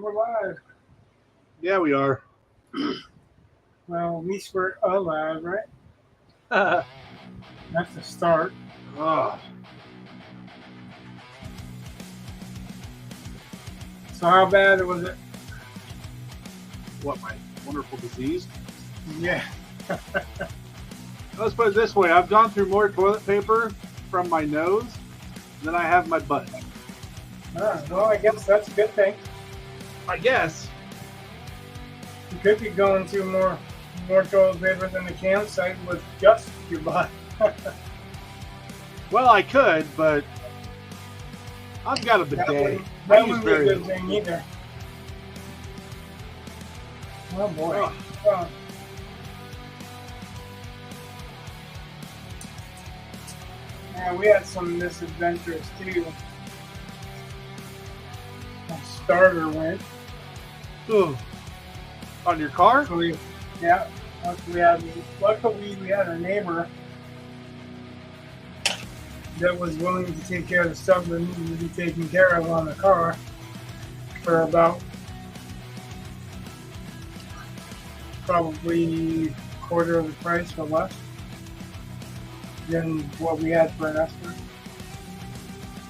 we're live. Yeah, we are. Well, at least we're alive, right? That's the start. Oh, So how bad was it? what, my wonderful disease? Yeah. Let's put it this way. I've gone through more toilet paper from my nose than I have my butt. Well, I guess that's a good thing. I guess. You could be going through more toilet paper than the campsite with just your butt. Well, I could, but I've got a bidet. That wouldn't be a good thing either. Oh boy. Oh. Oh. Yeah, we had some misadventures too. My starter went. Ugh. On your car? Luckily, yeah. Luckily, we had a neighbor that was willing to take care of the stuff that needed to be taken care of on the car for about probably quarter of the price or less than what we had for an estimate.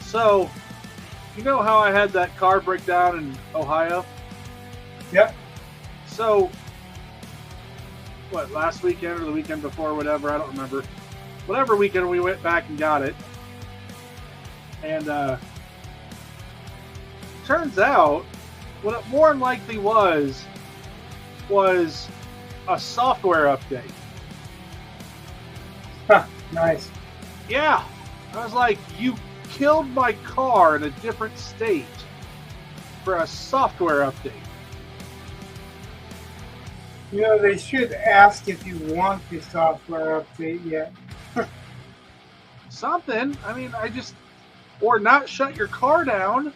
So, you know how I had that car breakdown in Ohio? Yep. So, what, last weekend or the weekend before, whatever, I don't remember. Whatever weekend we went back and got it. And turns out, what it more than likely was a software update. Nice. Yeah. I was like, you killed my car in a different state for a software update. You know, they should ask if you want the software update yet. Something. I mean, or not shut your car down.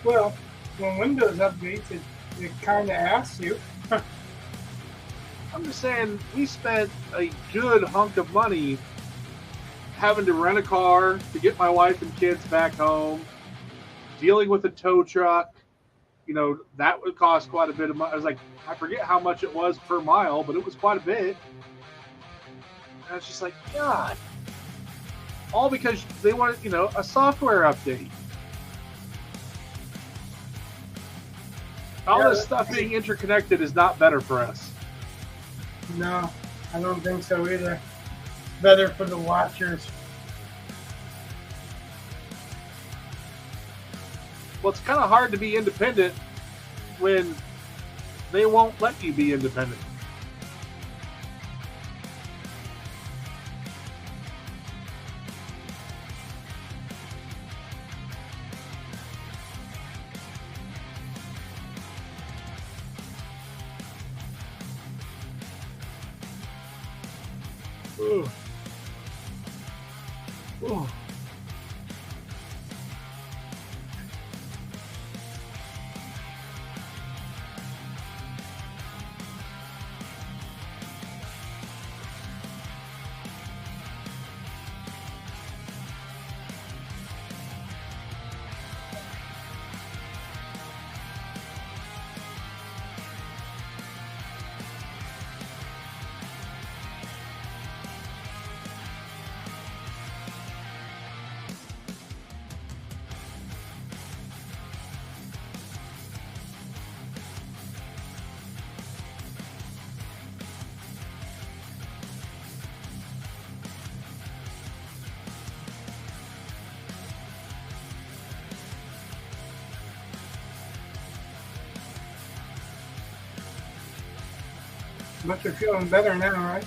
Well, when Windows updates, it kind of asks you. I'm just saying, we spent a good hunk of money having to rent a car to get my wife and kids back home, dealing with a tow truck. You know, that would cost quite a bit of money. I was like, I forget how much it was per mile, but it was quite a bit. And I was just like, God. All because they wanted, a software update. All this stuff being interconnected is not better for us. No, I don't think so either. Better for the watchers. Well, it's kind of hard to be independent when they won't let you be independent. Ooh. Ooh. But you're feeling better now, right?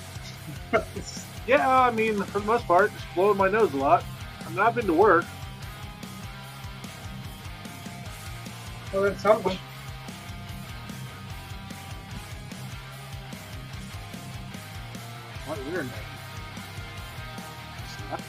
Yeah, I mean, for the most part, just blowing my nose a lot. I mean, I've been to work. Well, that's something. What internet? Snap.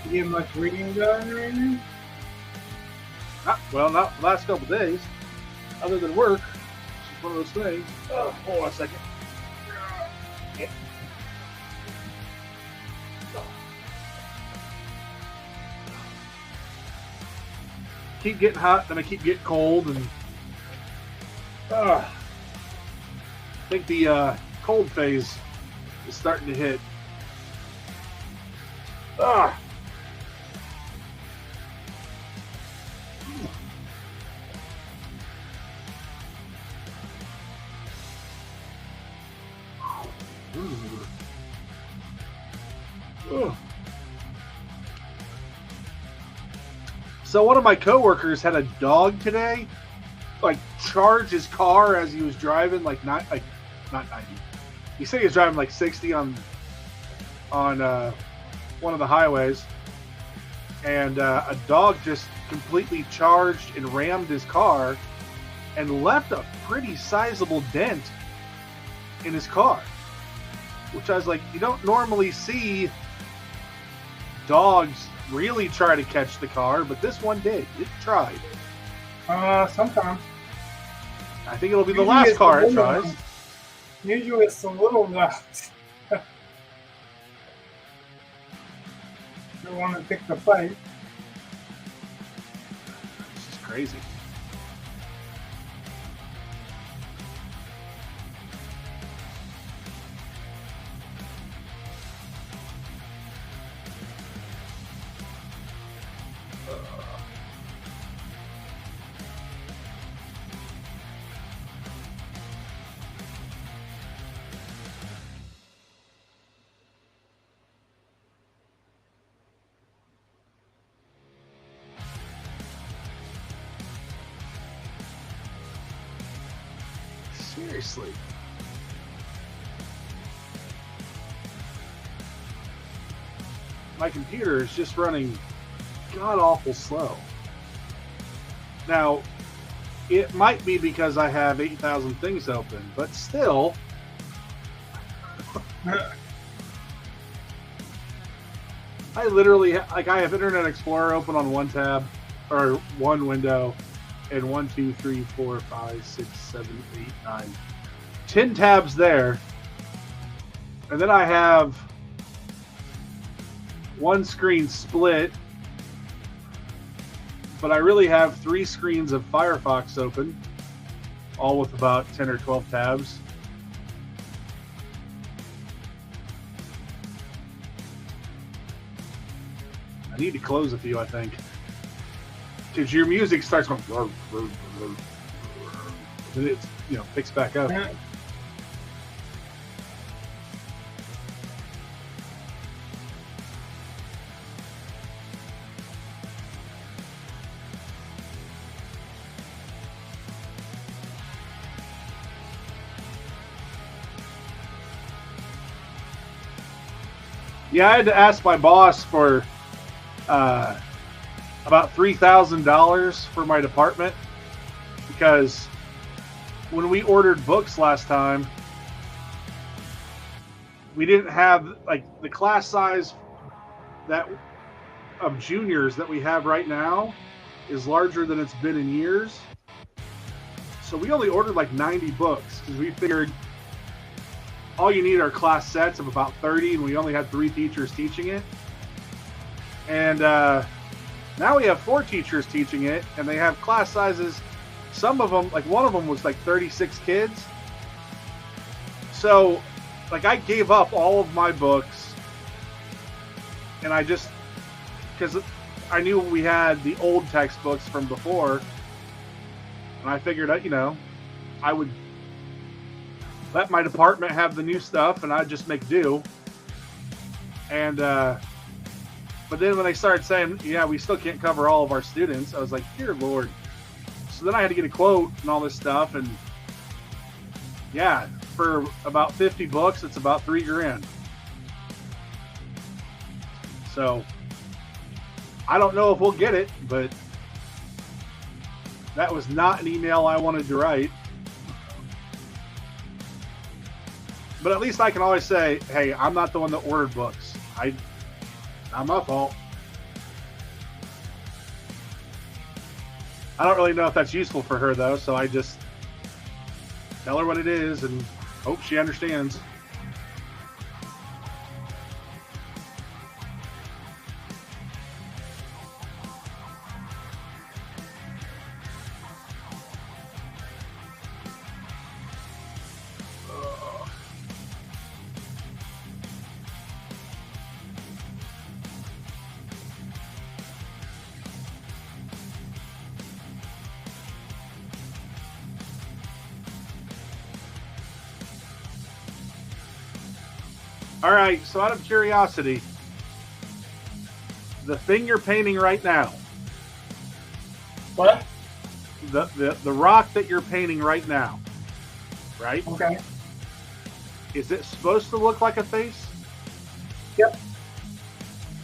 You get much reading done right now? Not the last couple days. Other than work. It's just one of those things. Oh, hold on a second. Yeah. Keep getting hot, then I keep getting cold, and I think the cold phase is starting to hit. So one of my coworkers had a dog today, like charge his car as he was driving, not 90. He said he was driving like 60 on one of the highways, and a dog just completely charged and rammed his car and left a pretty sizable dent in his car. Which I was like, you don't normally see dogs really try to catch the car, but this one did. It tried. Sometimes. I think it'll be the last car it tries. Usually it's the little guys that want to pick the fight. This is crazy. Seriously. My computer is just running god-awful slow. Now, it might be because I have 8,000 things open, but still. I literally, I have Internet Explorer open on one tab, or one window, and 1, 2, 3, 4, 5, 6, 7, 8, 9, 10 tabs there. And then I have one screen split, but I really have 3 screens of Firefox open, all with about 10 or 12 tabs. I need to close a few, I think. Because your music starts going, and it picks back up. Yeah, I had to ask my boss for about $3,000 for my department, because when we ordered books last time, we didn't have the class size that of juniors that we have right now is larger than it's been in years. So we only ordered 90 books because we figured all you need are class sets of about 30, and we only had 3 teachers teaching it. And now we have 4 teachers teaching it, and they have class sizes. Some of them, one of them was 36 kids. So, I gave up all of my books, and I just, because I knew we had the old textbooks from before, and I figured, I would let my department have the new stuff, and I'd just make do. And, but then when they started saying, yeah, we still can't cover all of our students, I was like, dear Lord. So then I had to get a quote and all this stuff, and yeah, for about 50 books, it's about $3,000. So I don't know if we'll get it, but that was not an email I wanted to write. But at least I can always say, hey, I'm not the one that ordered books. Not my fault. I don't really know if that's useful for her though, so I just tell her what it is and hope she understands. All right, so out of curiosity, the thing you're painting right now, What? the rock that you're painting right now, right? Okay. Is it supposed to look like a face? Yep.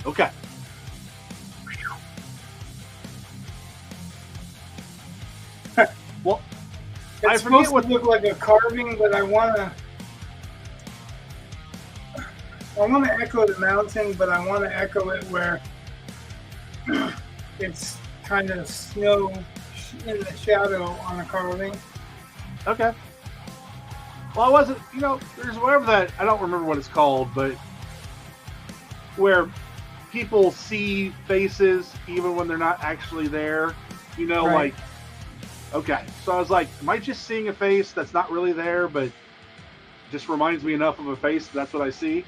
Okay. Well, It's supposed to look like a carving, but I want to echo the mountain, but I want to echo it where it's kind of snow in the shadow on a carving. Okay. Well, I wasn't, there's whatever that, I don't remember what it's called, but where people see faces even when they're not actually there, Right. like, okay. So I was like, am I just seeing a face that's not really there, but just reminds me enough of a face, that's what I see?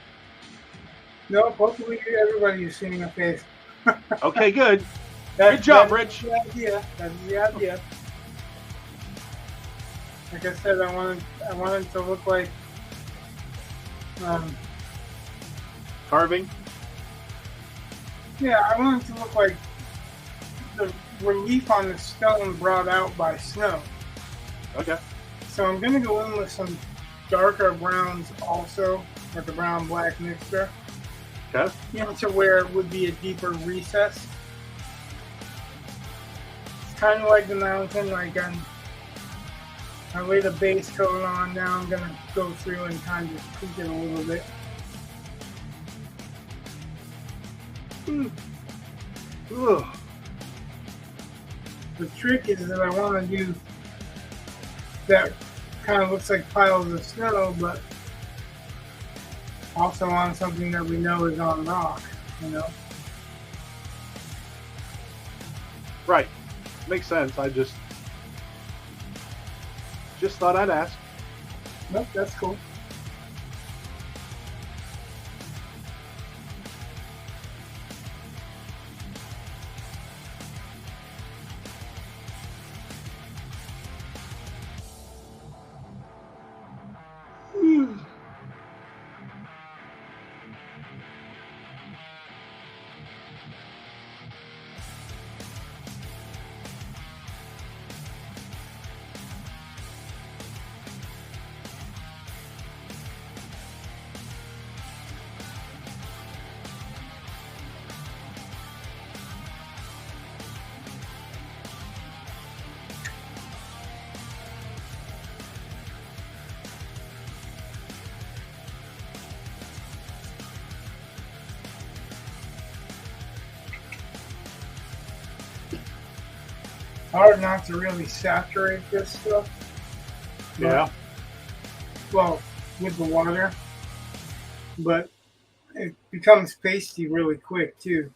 No, hopefully everybody is seeing a face. Okay, good. Good job, Rich. That's the idea. That's the idea. Like I said, I wanted to look like Carving? yeah, I want it to look like the relief on the stone brought out by snow. Okay. So I'm going to go in with some darker browns also, like a brown-black mixture. Okay. To where it would be a deeper recess. It's kind of like the mountain, like I laid a base coat on, now I'm going to go through and kind of tweak it a little bit. Ugh. The trick is that I want to do that kind of looks like piles of snow, but also on something that we know is on rock, Right. Makes sense. I just thought I'd ask. Nope, that's cool. Hard not to really saturate this stuff. Yeah. Well, with the water, but it becomes pasty really quick too.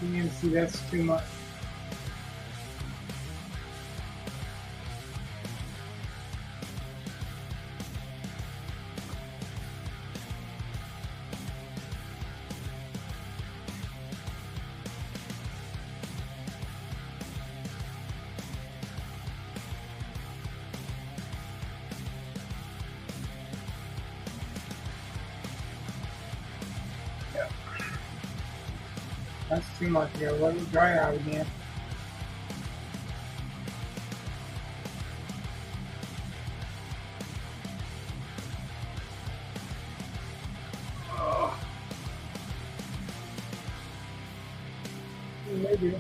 You can see that's too much. That's too much here. Let it dry out again. they do.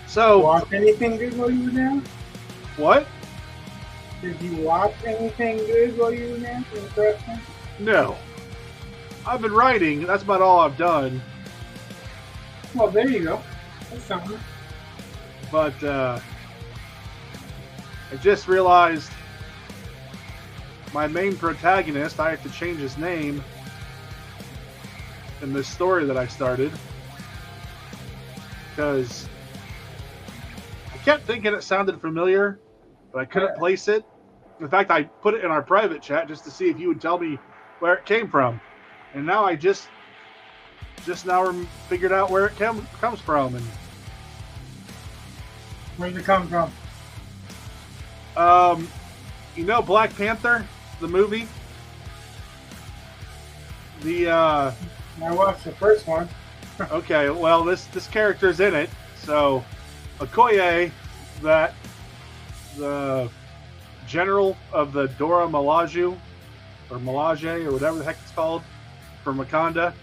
So, Watch anything good while you were down? what? Did you watch anything good while you were down? Interesting. No. I've been writing. That's about all I've done. Well, there you go. That's something. But I just realized my main protagonist, I have to change his name in this story that I started. Because I kept thinking it sounded familiar, but I couldn't place it. In fact, I put it in our private chat just to see if you would tell me where it came from. And now I just now figured out where it comes from. And Where did it come from? you know Black Panther, the movie? I watched the first one. Okay, well, this character's in it. So, Okoye, that the general of the Dora Milaje, or Milaje, or whatever the heck it's called, from Wakanda,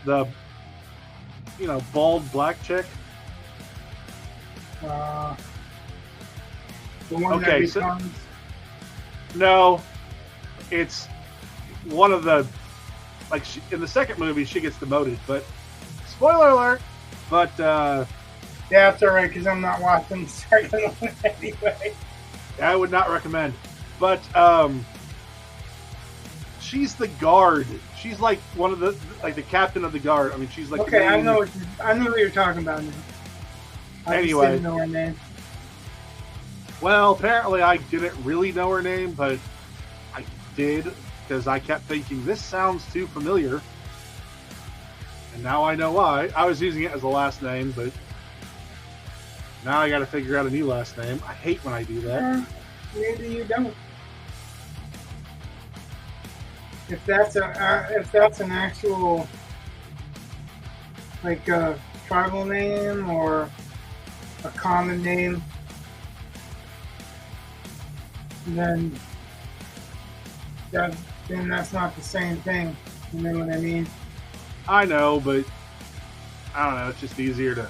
the bald black chick. The one Okay, that becomes... No, it's one of the in the second movie she gets demoted, but spoiler alert. But Yeah, that's alright, because I'm not watching the second one anyway. I would not recommend. But she's the guard. She's like one of the the captain of the guard. I mean, she's like Okay, I know what you're talking about now. I just Anyway. didn't know her name. Well, apparently I didn't really know her name, but I did because I kept thinking this sounds too familiar. And now I know why. I was using it as a last name, but now I got to figure out a new last name. I hate when I do that. Maybe you don't. If that's an actual tribal name or a common name, then that's not the same thing. You know what I mean? I know, but I don't know. It's just easier to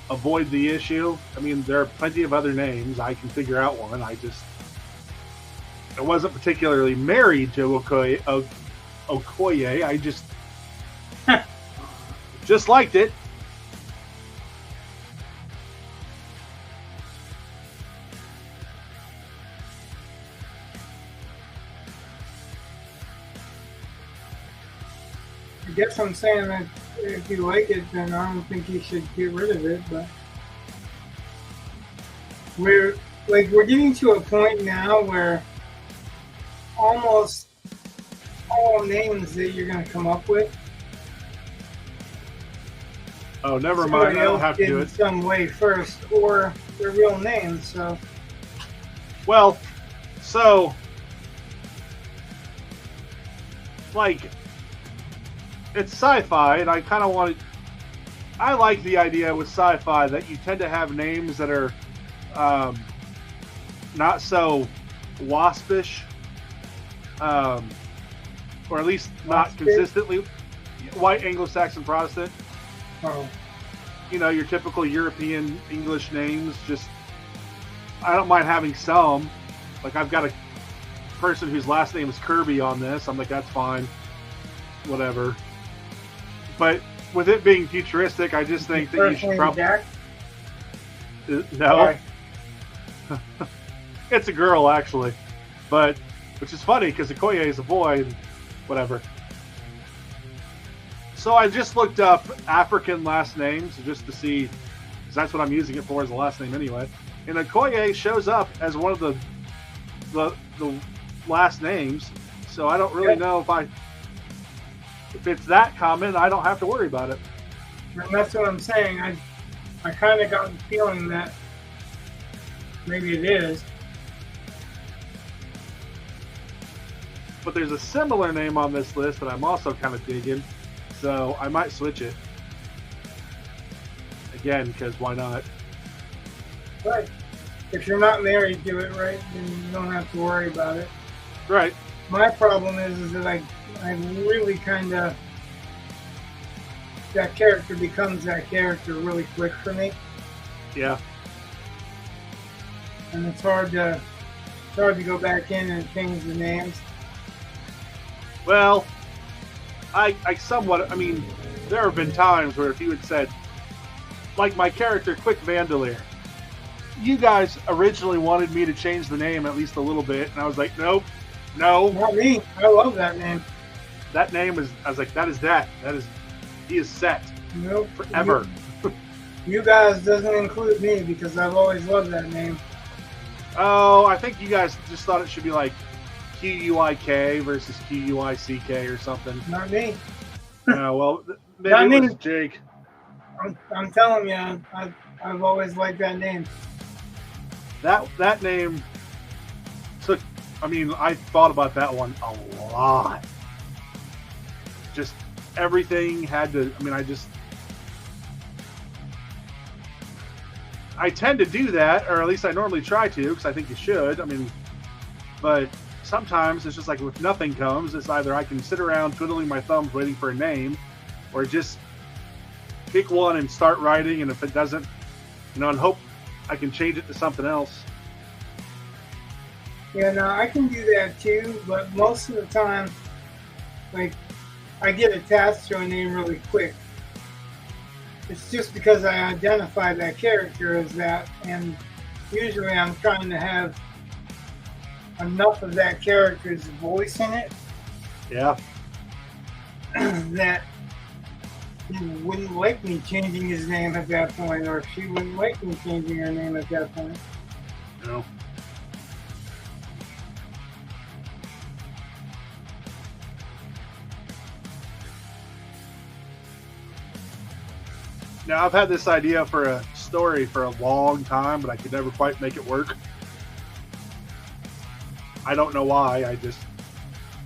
avoid the issue. I mean, there are plenty of other names. I can figure out one. I wasn't particularly married to Okoye. I just liked it. I guess I'm saying that if you like it, then I don't think you should get rid of it. But we're getting to a point now where almost all names that you're going to come up with. Oh, never mind. I don't have to do in it. some way first, or their real names. So, Well, so it's sci-fi, and I kind of want to. I like the idea with sci-fi that you tend to have names that are not so waspish, or at least not consistently white Anglo-Saxon Protestant. oh, Your typical European English names. Just I don't mind having some. Like I've got a person whose last name is Kirby on this. I'm like, that's fine, whatever. But with it being futuristic, I just think that you should probably. Jack? No. Sorry. It's a girl, actually. But, which is funny, because Okoye is a boy, and whatever. So I just looked up African last names, just to see, because that's what I'm using it for as a last name anyway. And Okoye shows up as one of the last names, so I don't really know if it's that common. I don't have to worry about it. And that's what I'm saying. I kind of got the feeling that maybe it is. But there's a similar name on this list that I'm also kind of digging, so I might switch it. Again, because why not? Right. If you're not married to it, right, then you don't have to worry about it. Right. My problem is that I really kind of, that character becomes that character really quick for me. Yeah. And it's hard to go back in and change the names. Well, I somewhat, I mean, there have been times where if you had said, like my character, Quick Vandalier, you guys originally wanted me to change the name at least a little bit, and I was like, nope, no. Not me. I love that name. That name is, I was like, he is set. Nope. Forever. You guys doesn't include me because I've always loved that name. Oh, I think you guys just thought it should be like Q-U-I-K versus Q-U-I-C-K or something. Not me. Well, maybe it was Jake. I'm telling you, I've always liked that name. That name took, I mean, I thought about that one a lot. Just everything had to, I mean, I tend to do that, or at least I normally try to, because I think you should. I mean, but sometimes it's just like if nothing comes, it's either I can sit around twiddling my thumbs waiting for a name, or just pick one and start writing, and if it doesn't, and hope I can change it to something else. Yeah, no, I can do that too, but most of the time, like, I get attached to a name really quick. It's just because I identify that character as that, and usually I'm trying to have enough of that character's voice in it. Yeah. That he wouldn't like me changing his name at that point, or she wouldn't like me changing her name at that point. No. Now, I've had this idea for a story for a long time, but I could never quite make it work. I don't know why. I just...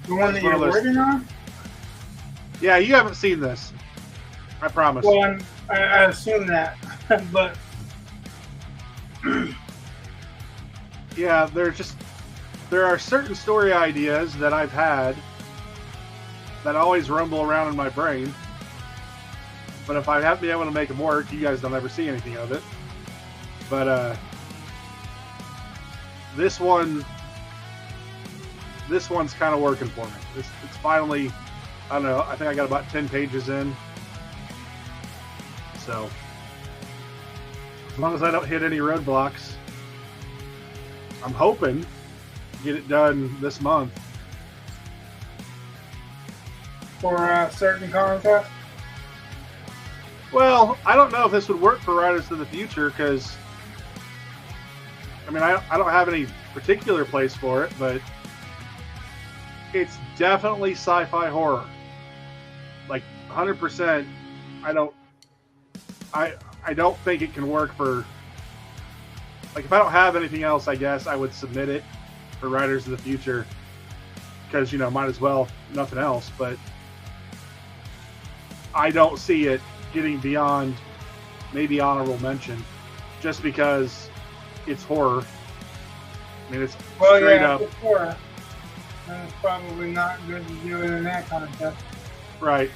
The one that you're working on? Yeah, you haven't seen this. I promise. Well, I assume that, but... Yeah, there are certain story ideas that I've had that always rumble around in my brain. But if I haven't been able to make them work, you guys don't ever see anything of it. But this one's kind of working for me. It's finally, I don't know, I think I got about 10 pages in. So, as long as I don't hit any roadblocks, I'm hoping to get it done this month. For a certain contest? Well, I don't know if this would work for Writers of the Future, because, I mean, I don't have any particular place for it, but it's definitely sci-fi horror. Like, 100%, I don't think it can work for, like, if I don't have anything else, I guess I would submit it for Writers of the Future, because, might as well, nothing else, but I don't see it getting beyond maybe honorable mention, just because it's horror. I mean, it's straight up. It's horror. And it's probably not good to do it in that contest. Right.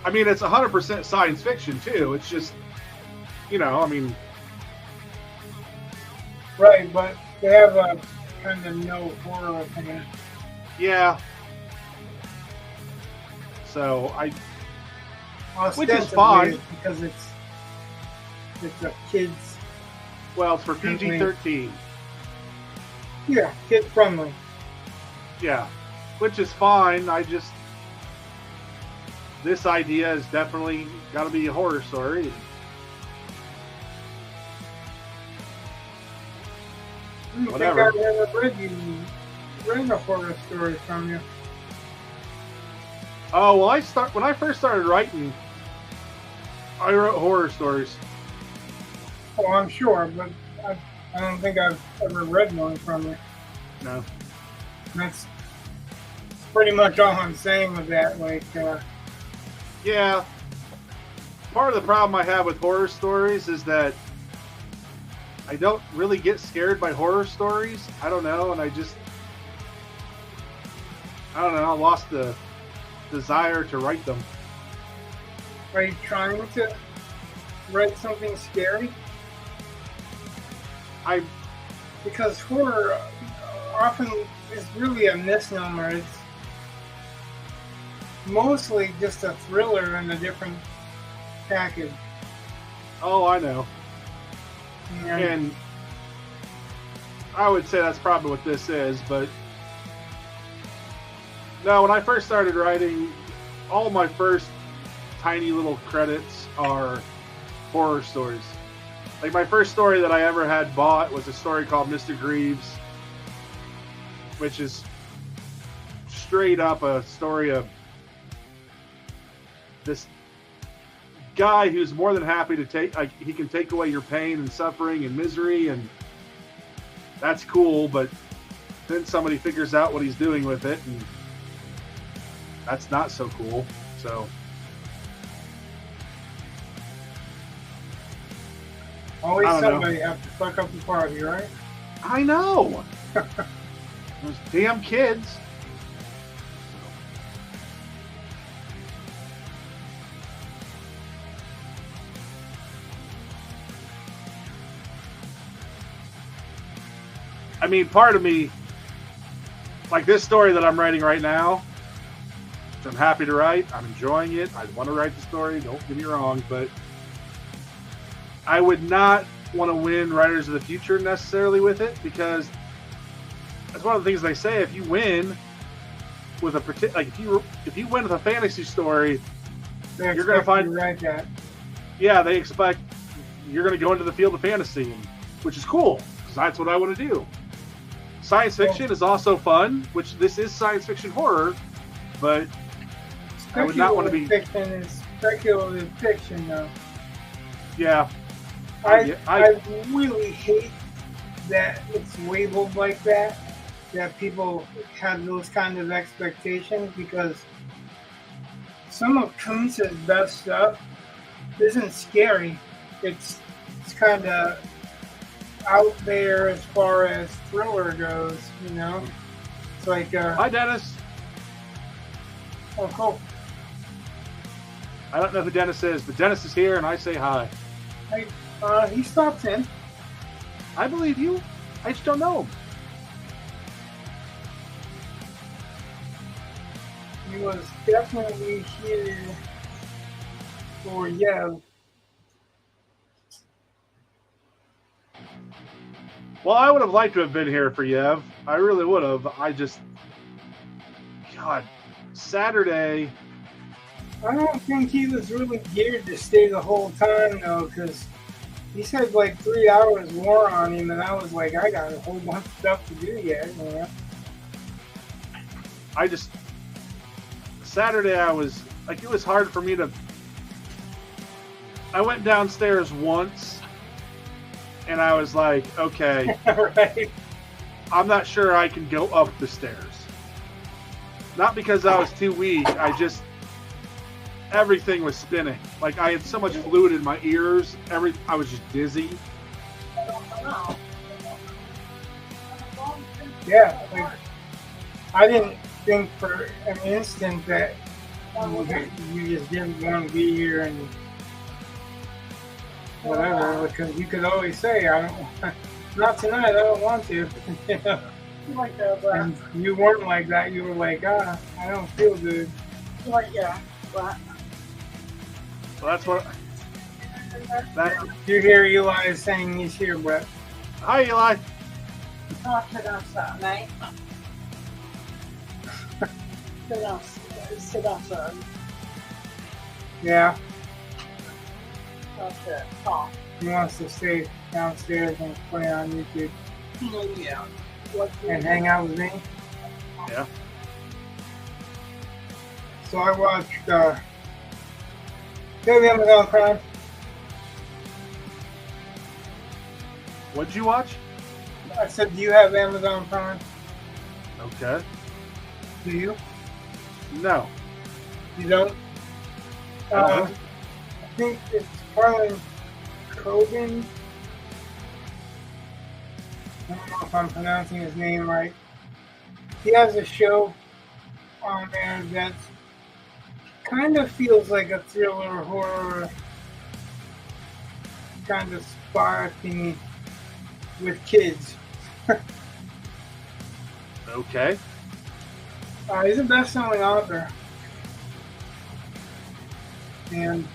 I mean, it's 100% science fiction too. It's just, I mean. Right, but they have a kind of no horror opinion. Yeah. So which is fine because it's a kids Well, it's for PG-13. Yeah, kid friendly. Yeah, which is fine. This idea has definitely got to be a horror story. Whatever. I think I've ever read a horror story from you. Oh well, when I first started writing, I wrote horror stories. Oh, I'm sure, but I don't think I've ever read one from you. No. That's pretty much all I'm saying with that. Like, yeah. Part of the problem I have with horror stories is that I don't really get scared by horror stories. I don't know, and I lost the desire to write them. are you trying to write something scary? Because horror often is really a misnomer. It's mostly just a thriller in a different package. Oh, I know. And I would say that's probably what this is, but no, when I first started writing, all my first tiny little credits are horror stories. Like my first story that I ever had bought was a story called Mr. Greaves, which is straight up a story of this guy who's more than happy to he can take away your pain and suffering and misery, and that's cool, but then somebody figures out what he's doing with it, and that's not so cool. So always somebody have to fuck up the party, right? I know. Those damn kids. I mean, part of me, like this story that I'm writing right now, which I'm happy to write, I'm enjoying it, I want to write the story, don't get me wrong, but I would not want to win Writers of the Future necessarily with it, because that's one of the things they say, if you win with a particular, like if you win with a fantasy story, you're going to find, right that. Yeah, they expect you're going to go into the field of fantasy, which is cool, because that's what I want to do. Science fiction is also fun, which this is science fiction horror, but I would not want to be. Fiction is speculative fiction, though. Yeah. I really hate that it's labeled like that, that people have those kind of expectations, because some of Kuntz's best stuff isn't scary. It's kind of out there as far as thriller goes, you know? It's like... Hi, Dennis. Oh, cool. I don't know who Dennis is, but Dennis is here, and I say hi. Hey, he stopped in. I believe you. I just don't know him. He was definitely here for Yev. Well, I would have liked to have been here for Yev. I really would have. God, Saturday. I don't think he was really geared to stay the whole time, though, because he said like 3 hours more on him, and I was like, I got a whole bunch of stuff to do yet, you know? Saturday I was, like, it was hard for me to, I went downstairs once, and I was like, okay, right. I'm not sure I can go up the stairs. Not because I was too weak, everything was spinning. Like, I had so much fluid in my ears, I was just dizzy. Yeah, like, I didn't think for an instant that you just didn't want to be here and whatever, because you could always say, not tonight, I don't want to. You know? And you weren't like that. You were like, I don't feel good. Like, yeah, but Well, That. Do you hear Eli saying he's here, Brett? Hi, Eli. Sit outside. Sit outside. Yeah, Okay. Talk. he wants to stay downstairs and play on YouTube Yeah. What and hang out with me. Yeah. So I watched, do you have Amazon Prime? What'd you watch? I said, do you have Amazon Prime? Okay. Do you? No. You don't? Uh-huh. I think it's Harlan Coben. I don't know if I'm pronouncing his name right. He has a show on there that kind of feels like a thriller, horror, kind of spy thingy with kids. Okay. He's a best-selling author. And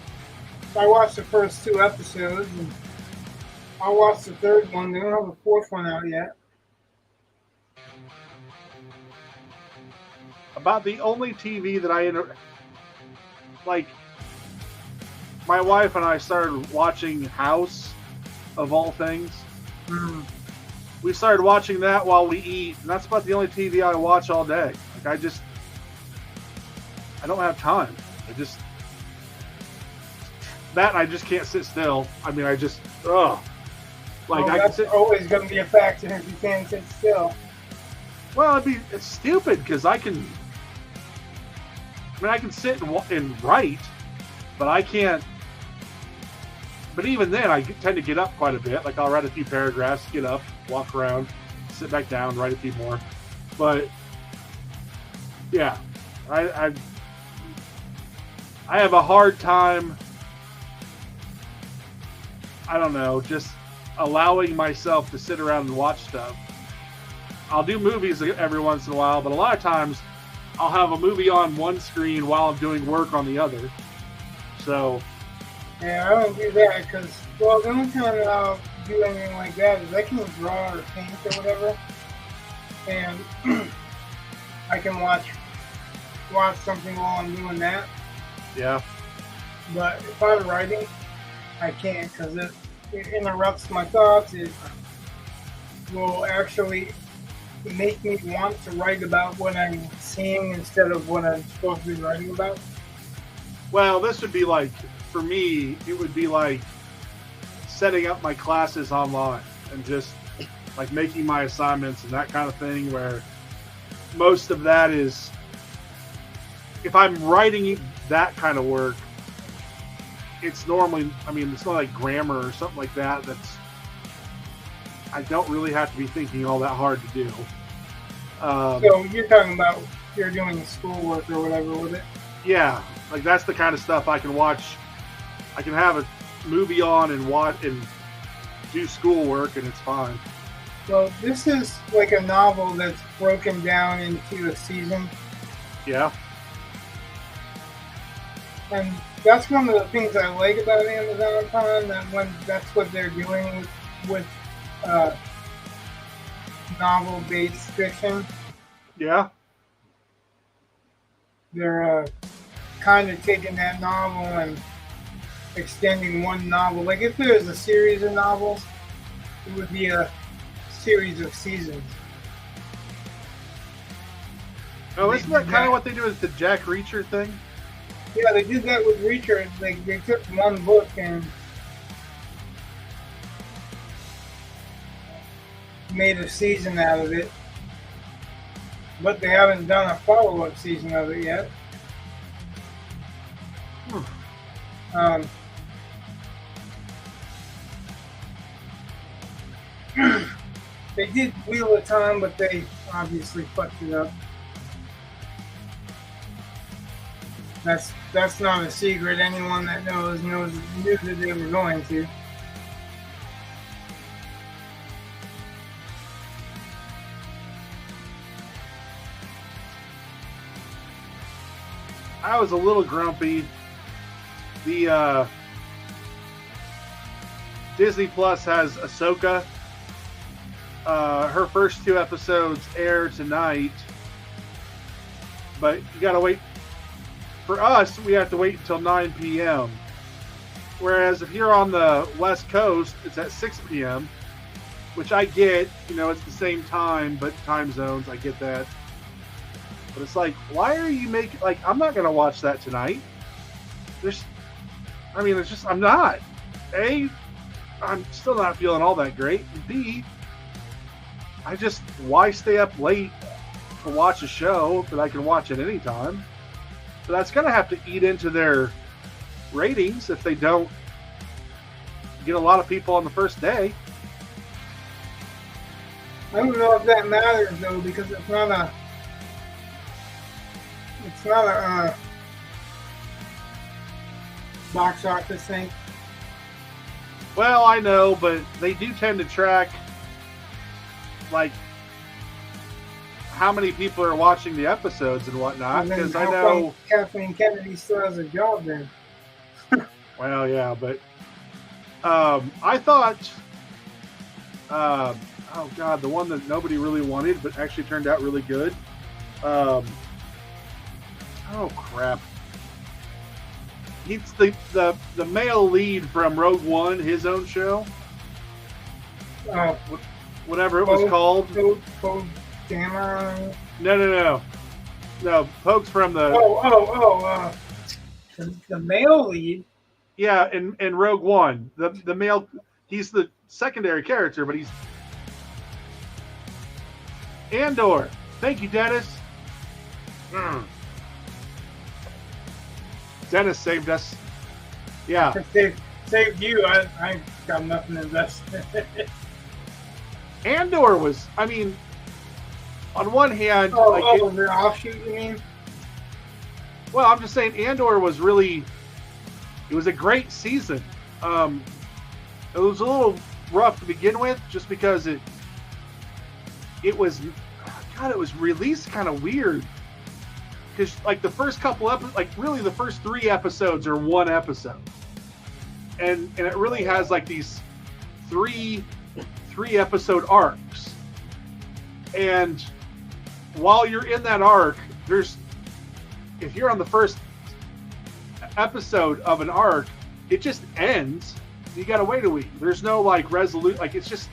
I watched the first 2 episodes, and I'll watch the 3rd one. They don't have a 4th one out yet. About the only TV that like, my wife and I started watching House, of all things. Mm. We started watching that while we eat, and that's about the only TV I watch all day. Like, I don't have time. I just can't sit still. I mean, like, I can That's sit. always going to be a factor if you can't sit still. Well, it's stupid because I can sit and write, but I can't. But even then, I tend to get up quite a bit. Like, I'll write a few paragraphs, get up, walk around, sit back down, write a few more. But yeah, I have a hard time. I don't know, just allowing myself to sit around and watch stuff. I'll do movies every once in a while, but a lot of times I'll have a movie on one screen while I'm doing work on the other. So, Yeah, I don't do that because, well, the only time that I'll do anything like that is I can draw or paint or whatever, and I can watch something while I'm doing that. yeah. But if I'm writing, I can't because it interrupts my thoughts. It will actually make me want to write about what I'm seeing instead of what I'm supposed to be writing about. Well, this would be like, for me, it would be like setting up my classes online and just like making my assignments and that kind of thing, where most of that is, if I'm writing that kind of work, it's normally, it's not like grammar or something like that. I don't really have to be thinking all that hard to do. So you're talking about you're doing schoolwork or whatever with it? Yeah, like that's the kind of stuff I can watch. I can have a movie on and watch and do schoolwork, and it's fine. Well, this is like a novel that's broken down into a season. Yeah. And that's one of the things I like about Amazon Prime, that's what they're doing with novel-based fiction. Yeah. They're kind of taking that novel and extending one novel. Like if there was a series of novels, it would be a series of seasons. Oh, isn't that kind of what they do with the Jack Reacher thing? Yeah, they did that with Reacher. Like they took one book and made a season out of it, but they haven't done a follow-up season of it yet. They did Wheel of Time, but they obviously fucked it up. That's not a secret. Anyone that knew that they were going to. I was a little grumpy. The Disney Plus has Ahsoka. Her first 2 episodes air tonight, but you gotta wait. For us, we have to wait until 9 p.m. Whereas if you're on the West Coast, it's at 6 p.m., which I get. You know, it's the same time, but time zones, I get that. But it's like, why are you making, like, I'm not going to watch that tonight. I'm not. A, I'm still not feeling all that great. And B, why stay up late to watch a show that I can watch at any time? So that's going to have to eat into their ratings if they don't get a lot of people on the first day. I don't know if that matters though, because it's not a box office thing. Well, I know, but they do tend to track like how many people are watching the episodes and whatnot. Because I know Kathleen Kennedy still has a job then. Well, yeah, but I thought, oh God, the one that nobody really wanted but actually turned out really good. Oh crap! He's the male lead from Rogue One, his own show. Whatever it was called. Poe Dameron. No. Pogue's from the. The male lead. Yeah, in Rogue One, the male. He's the secondary character, but he's Andor. Thank you, Dennis. Dennis saved us. Yeah. Saved you. I got nothing to invest. Andor was, I mean, on one hand... the offshoot, you mean? Well, I'm just saying Andor was really... It was a great season. It was a little rough to begin with, just because it was... God, it was released kind of weird. Because, like, the first couple episodes, like, really the first 3 episodes are one episode. And it really has, like, these three episode arcs. And while you're in that arc, if you're on the first episode of an arc, it just ends. You gotta wait a week. There's no, like, resolute, like, it's just,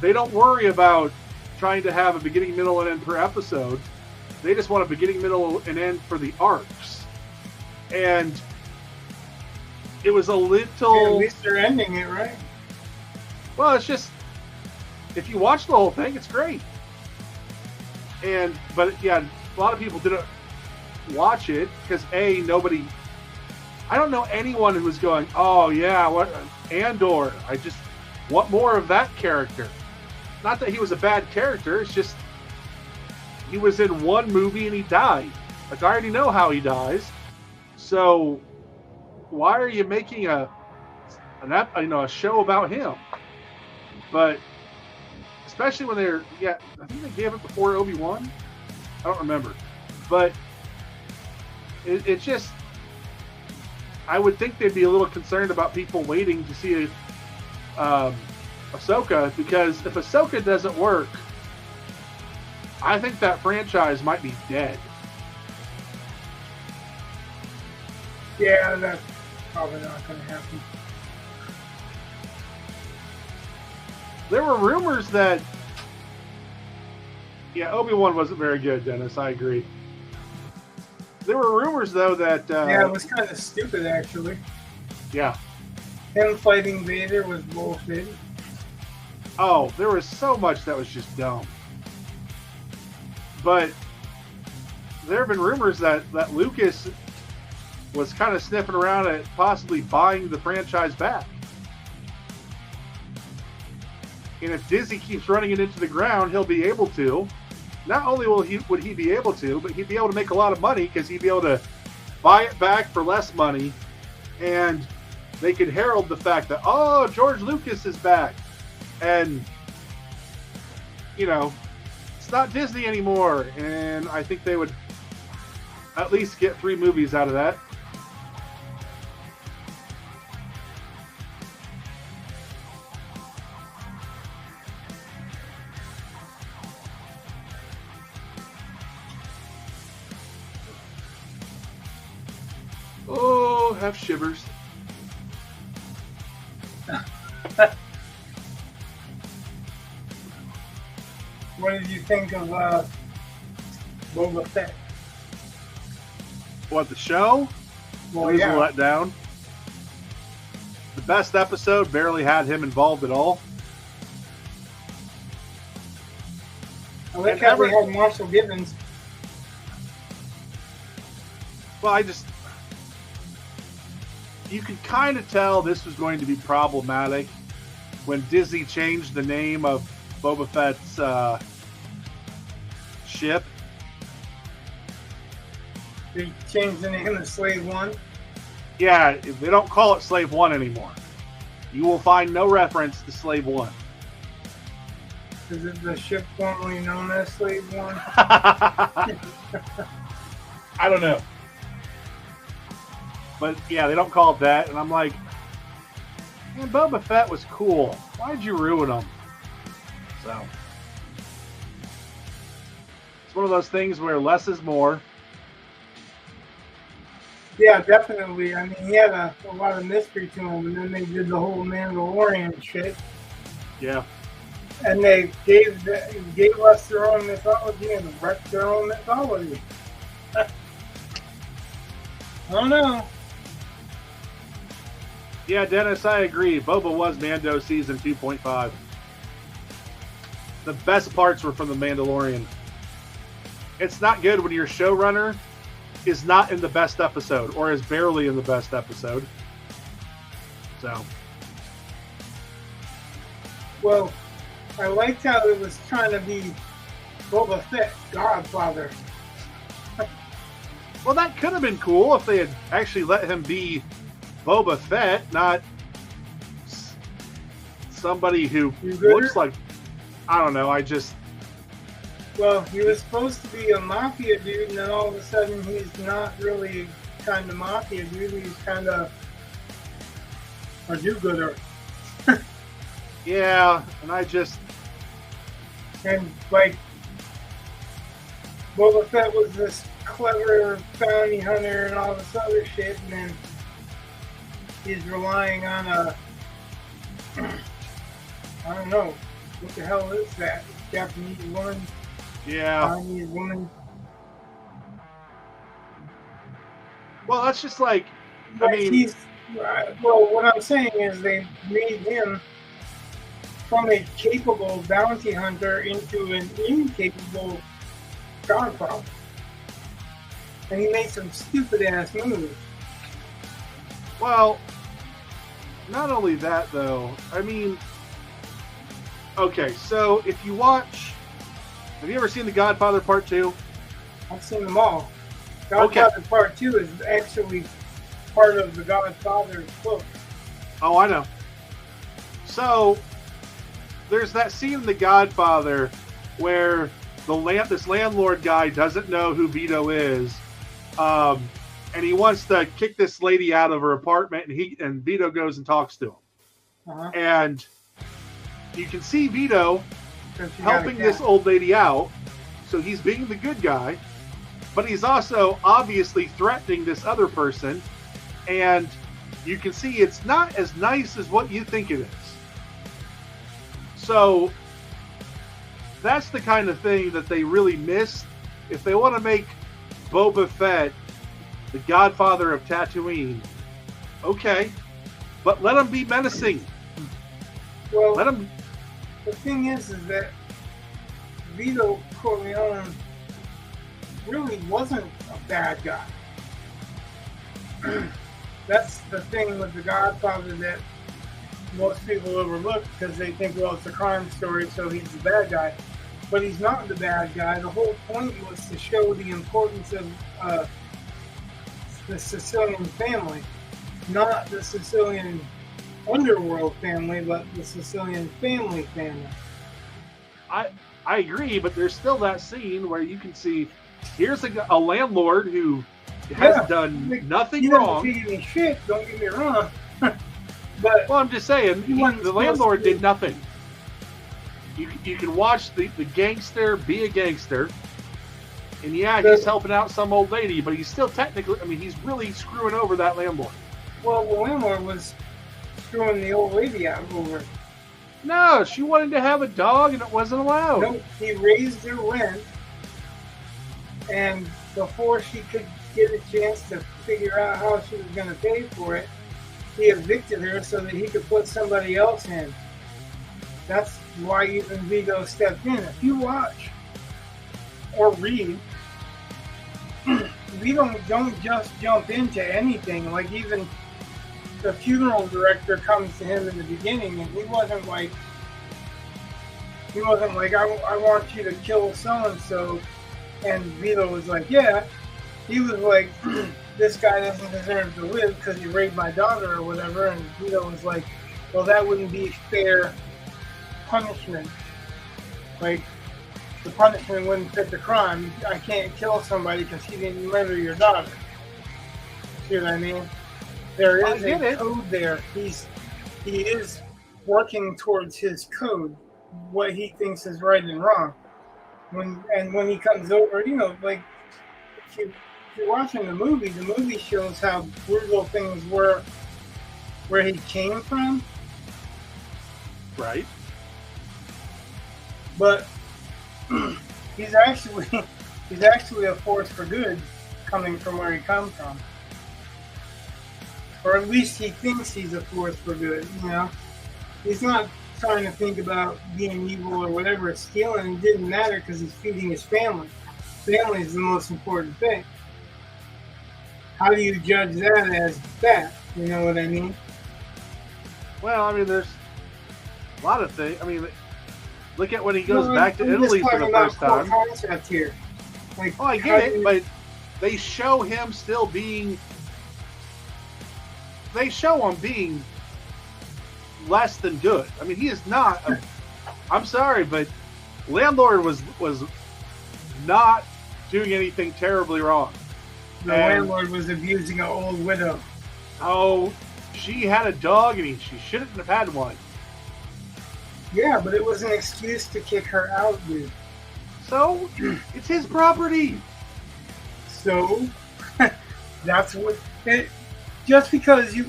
they don't worry about trying to have a beginning, middle, and end per episode. They just want a beginning, middle, and end for the arcs. And it was a little... Yeah, at least they're ending it, right? Well, it's just... If you watch the whole thing, it's great. But, yeah, a lot of people didn't watch it because, A, nobody... I don't know anyone who was going, oh, yeah, what Andor. I just want more of that character. Not that he was a bad character, it's just... He was in one movie and he died. Like, I already know how he dies. So, why are you making a show about him? But, especially when I think they gave it before Obi-Wan. I don't remember. But, it's just, I would think they'd be a little concerned about people waiting to see Ahsoka, because if Ahsoka doesn't work, I think that franchise might be dead. Yeah, that's probably not going to happen. There were rumors that... Yeah, Obi-Wan wasn't very good, Dennis. I agree. There were rumors, though, that... yeah, it was kind of stupid, actually. Yeah. Him fighting Vader was bullshit. Oh, there was so much that was just dumb. But there have been rumors that Lucas was kind of sniffing around at possibly buying the franchise back. And if Disney keeps running it into the ground, he'll be able to. Not only would he be able to, but he'd be able to make a lot of money because he'd be able to buy it back for less money. And they could herald the fact that, oh, George Lucas is back. And, you know, it's not Disney anymore, and I think they would at least get 3 movies out of that. Oh, have shivers. What did you think of Boba Fett? What, the show? Well, It was yeah. a letdown. The best episode barely had him involved at all. I like And how we had Marshall Gibbons. Well, you could kind of tell this was going to be problematic when Disney changed the name of Boba Fett's ship. They changed the name to Slave One. Yeah, they don't call it Slave One anymore. You will find no reference to Slave One. Is it the ship formerly known as Slave One? I don't know. But yeah, they don't call it that. And I'm like, man, Boba Fett was cool. Why'd you ruin him? So, it's one of those things where less is more. Yeah, definitely. I mean, he had a lot of mystery to him, and then they did the whole Mandalorian shit, Yeah. and they gave us their own mythology and wrecked their own mythology. I don't know. Yeah, Dennis, I agree. Boba was Mando season 2.5. The best parts were from The Mandalorian. It's not good when your showrunner is not in the best episode or is barely in the best episode. So. Well, I liked how it was trying to be Boba Fett, Godfather. Well, that could have been cool if they had actually let him be Boba Fett, not somebody who looks like, I don't know, Well, he was supposed to be a mafia dude, and then all of a sudden he's not really kind of mafia dude. He's kind of a do-gooder. yeah, and And, like, Boba Fett was this clever bounty hunter and all this other shit, and then he's relying on I don't know, what the hell is that? Japanese woman? yeah. Chinese woman? Well, that's just like, But I mean, well, what I'm saying is they made him from a capable bounty hunter into an incapable godfather. And he made some stupid ass moves. well, not only that though, I mean, okay, so if you watch, have you ever seen The Godfather Part 2? I've seen them all. Godfather Part 2 is actually part of the Godfather's book. Oh, I know. So, there's that scene in The Godfather where this landlord guy doesn't know who Vito is, and he wants to kick this lady out of her apartment, and Vito goes and talks to him. Uh-huh. And you can see Vito Since you got a helping cat. this old lady out, so he's being the good guy, but he's also obviously threatening this other person, and you can see it's not as nice as what you think it is. So that's the kind of thing that they really missed. If they want to make Boba Fett the Godfather of Tatooine, okay, but let him be menacing. Well, Let him. the thing is that Vito Corleone really wasn't a bad guy. That's the thing with The Godfather that most people overlook because they think, well, it's a crime story, so he's the bad guy. But he's not the bad guy. The whole point was to show the importance of the Sicilian family, not the Sicilian underworld family, but the Sicilian family. I agree, but there's still that scene where you can see here's a landlord who has done nothing he wrong. He doesn't feed any shit, don't get me wrong. But Well, I'm just saying, He wasn't the supposed landlord to be. did nothing. You can watch the gangster be a gangster, And yeah, he's helping out some old lady, but he's still technically, I mean, he's really screwing over that landlord. Well, the landlord was screwing the old lady out over. No, she wanted to have a dog and it wasn't allowed. No, he raised her rent, and before she could get a chance to figure out how she was going to pay for it, he evicted her so that he could put somebody else in. That's why even Vito stepped in. If you watch or read, we don't just jump into anything. Like, even the funeral director comes to him in the beginning, and he wasn't like, I want you to kill so-and-so. And Vito was like, yeah. He was like, this guy doesn't deserve to live because he raped my daughter or whatever. And Vito was like, well, that wouldn't be fair punishment. Like, the punishment wouldn't fit the crime. I can't kill somebody because he didn't murder your daughter. See what I mean? There is a code there. He is working towards his code, what he thinks is right and wrong. When he comes over, you know, like, if you're watching the movie shows how brutal things were where he came from. Right. But he's actually a force for good coming from where he comes from. Or at least he thinks he's a force for good, you know? He's not trying to think about being evil or whatever. Stealing it didn't matter because he's feeding his family. Family is the most important thing. How do you judge that as bad? You know what I mean? Well, I mean, there's a lot of things. I mean, look at when he goes back to Italy for the first time. Concept here. Like, oh, I get it, but they show him still being. They show him being less than good. I mean, he is not. I'm sorry, but landlord was not doing anything terribly wrong. The landlord was abusing an old widow. Oh, she had a dog and she shouldn't have had one. Yeah, but it was an excuse to kick her out, dude. So, it's his property. So, that's what... just because you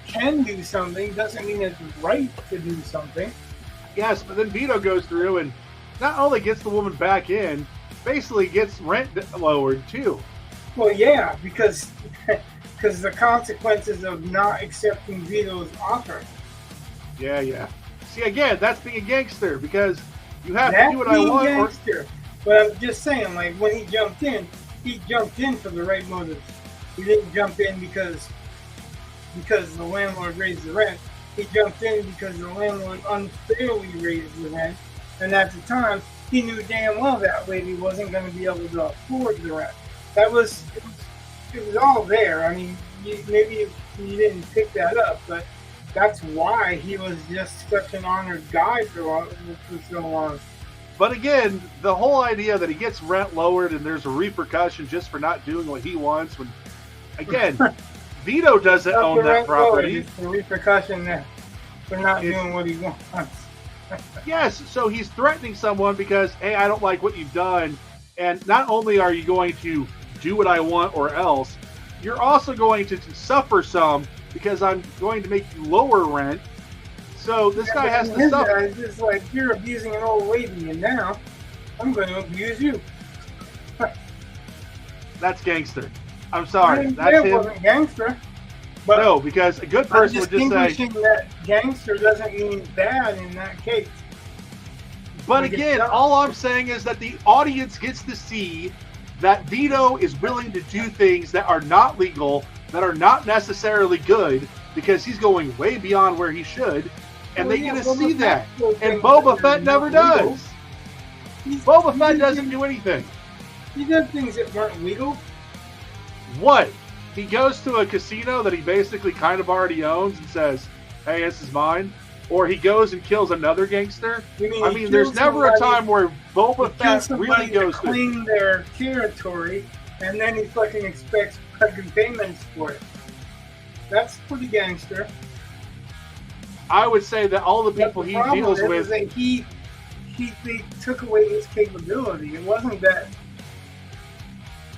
can do something doesn't mean it's right to do something. Yes, but then Vito goes through and not only gets the woman back in, basically gets rent lowered too. Well, yeah, because the consequences of not accepting Vito's offer. Yeah. See, again, that's being a gangster because you have to do what I want. Gangster. But I'm just saying, like, when he jumped in for the right motives. He didn't jump in because the landlord raised the rent. He jumped in because the landlord unfairly raised the rent. And at the time, he knew damn well that lady wasn't going to be able to afford the rent. It was all there. I mean, maybe you didn't pick that up, but that's why he was just such an honored guy for so long. But again, the whole idea that he gets rent lowered and there's a repercussion just for not doing what he wants, when, again, Vito doesn't own that property. It's the repercussion there for not doing what he wants. Yes, so he's threatening someone because, hey, I don't like what you've done, and not only are you going to do what I want or else, you're also going to suffer some because I'm going to make you lower rent. So this guy has to suffer. It's just like, you're abusing an old lady, and now I'm going to abuse you. That's gangster. I'm sorry. That's him. Wasn't gangster. But no, because a good person would just say that gangster doesn't mean bad in that case. But again, all I'm saying is that the audience gets to see that Vito is willing to do things that are not legal, that are not necessarily good, because he's going way beyond where he should, and they get to see that. And Boba Fett never does. Boba Fett doesn't do anything. He did things that weren't legal. What? He goes to a casino that he basically kind of already owns and says, hey, this is mine. Or he goes and kills another gangster. I mean, there's never a time where Boba Fett really goes to claim their territory, and then he fucking expects fucking payments for it. That's pretty gangster. I would say that all the people he deals with, they took away his capability. It wasn't that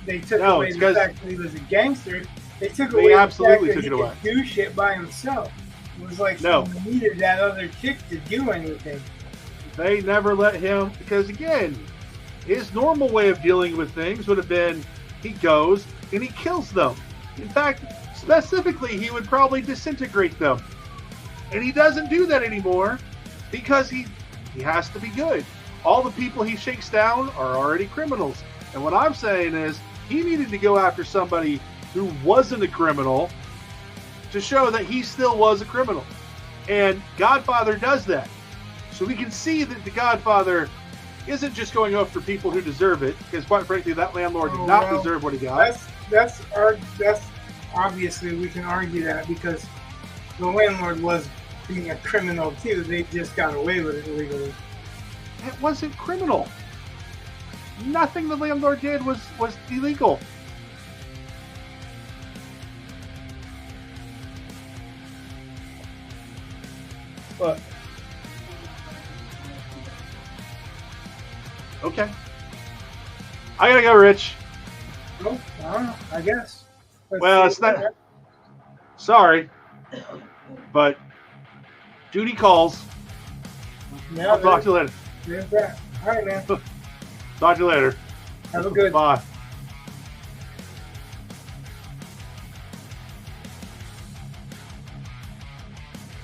they took No, away it's the 'cause fact that he was a gangster. They took they away the absolutely fact that took he it away. could do shit by himself. It was like No. he needed that other chick to do anything. They never let him, because again, his normal way of dealing with things would have been he goes and he kills them. In fact, specifically, he would probably disintegrate them. And he doesn't do that anymore because he has to be good. All the people he shakes down are already criminals. And what I'm saying is he needed to go after somebody who wasn't a criminal to show that he still was a criminal. And Godfather does that. So we can see that the Godfather isn't just going after people who deserve it, because quite frankly, that landlord did not deserve what he got. That's obviously we can argue that because the landlord was being a criminal too. They just got away with it illegally. It wasn't criminal. Nothing the landlord did was illegal. But okay, I gotta go, Rich. well, I don't know. I guess. Well, it's not. Sorry, but duty calls. Yeah, I'll talk to you later. There's that. All right, man. Talk to you later. Have a good. Bye.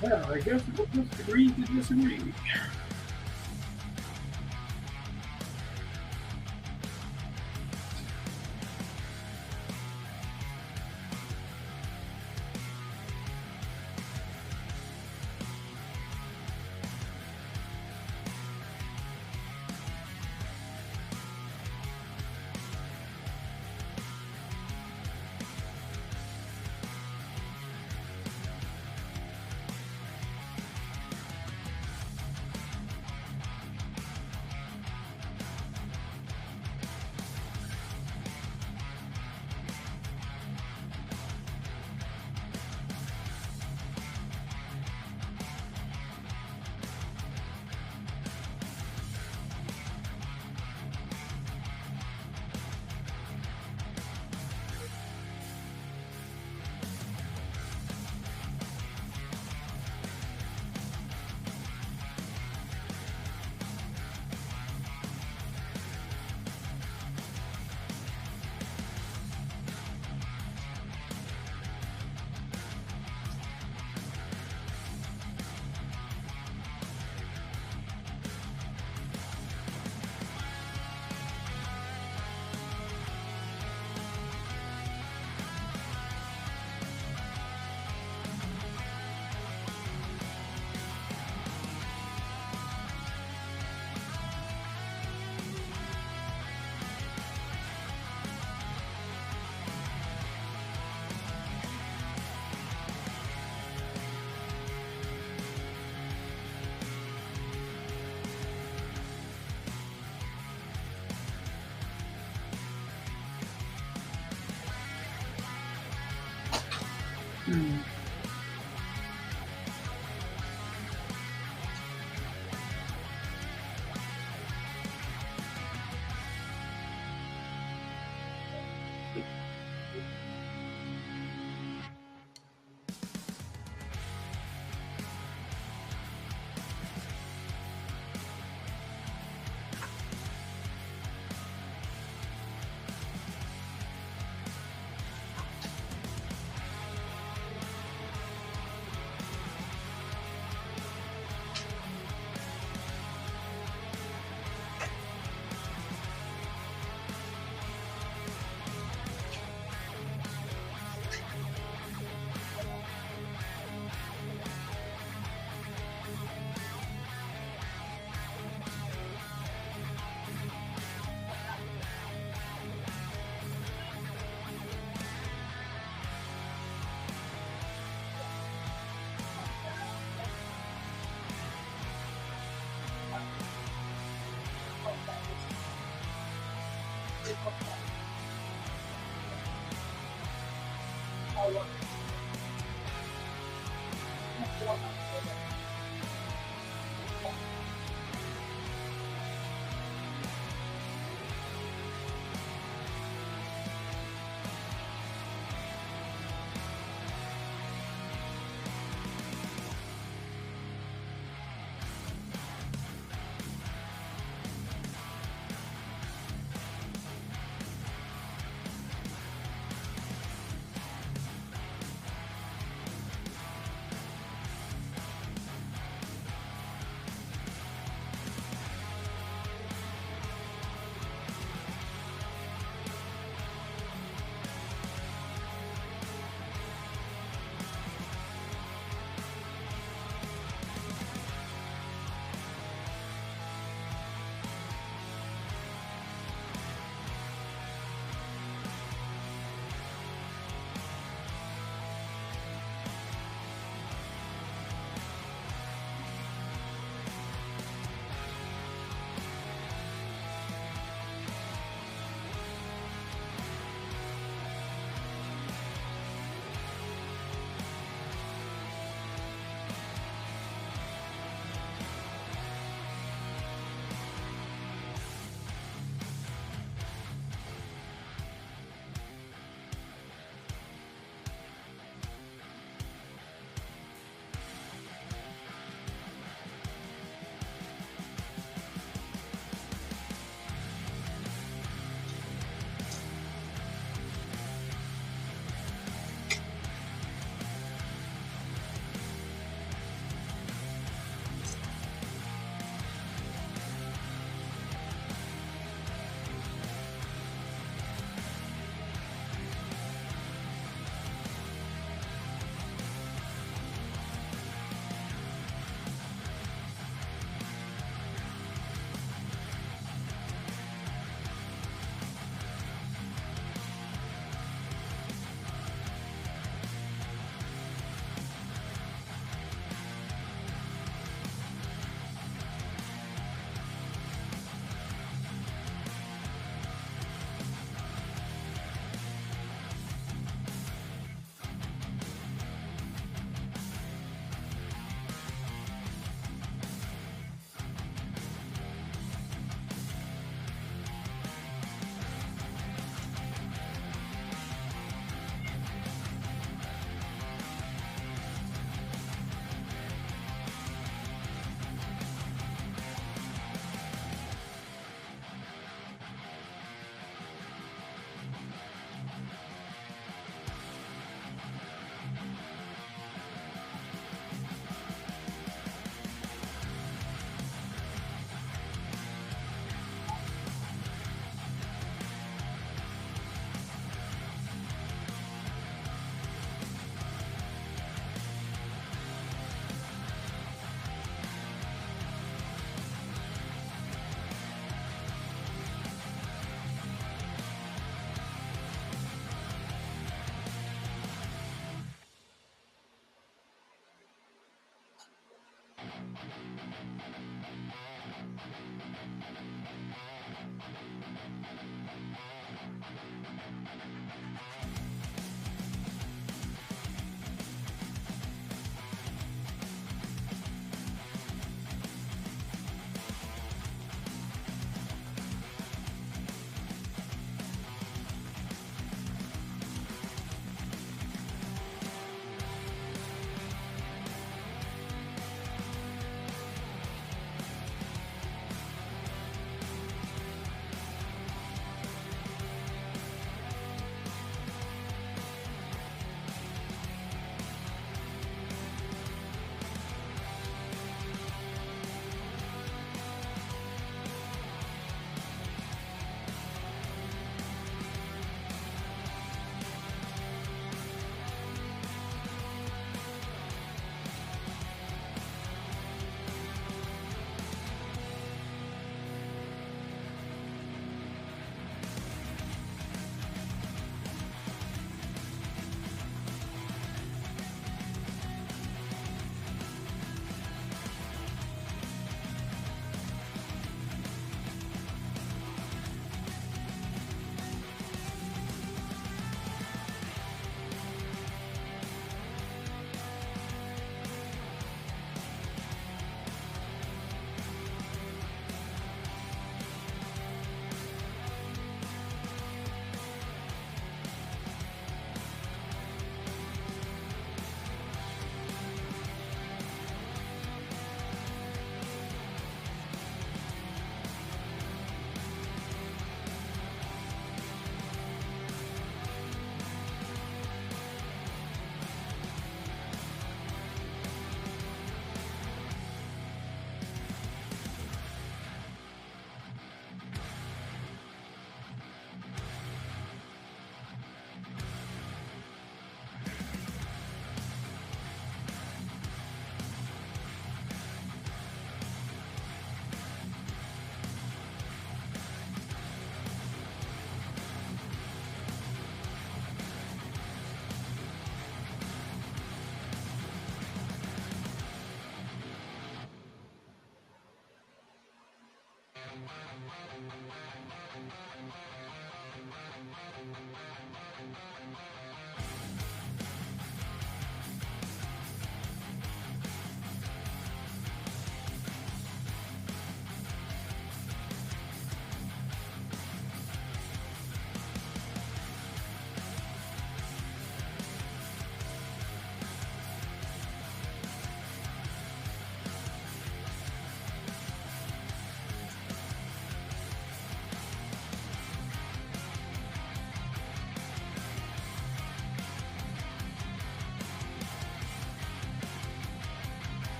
Well, I guess we'll just agree to disagree.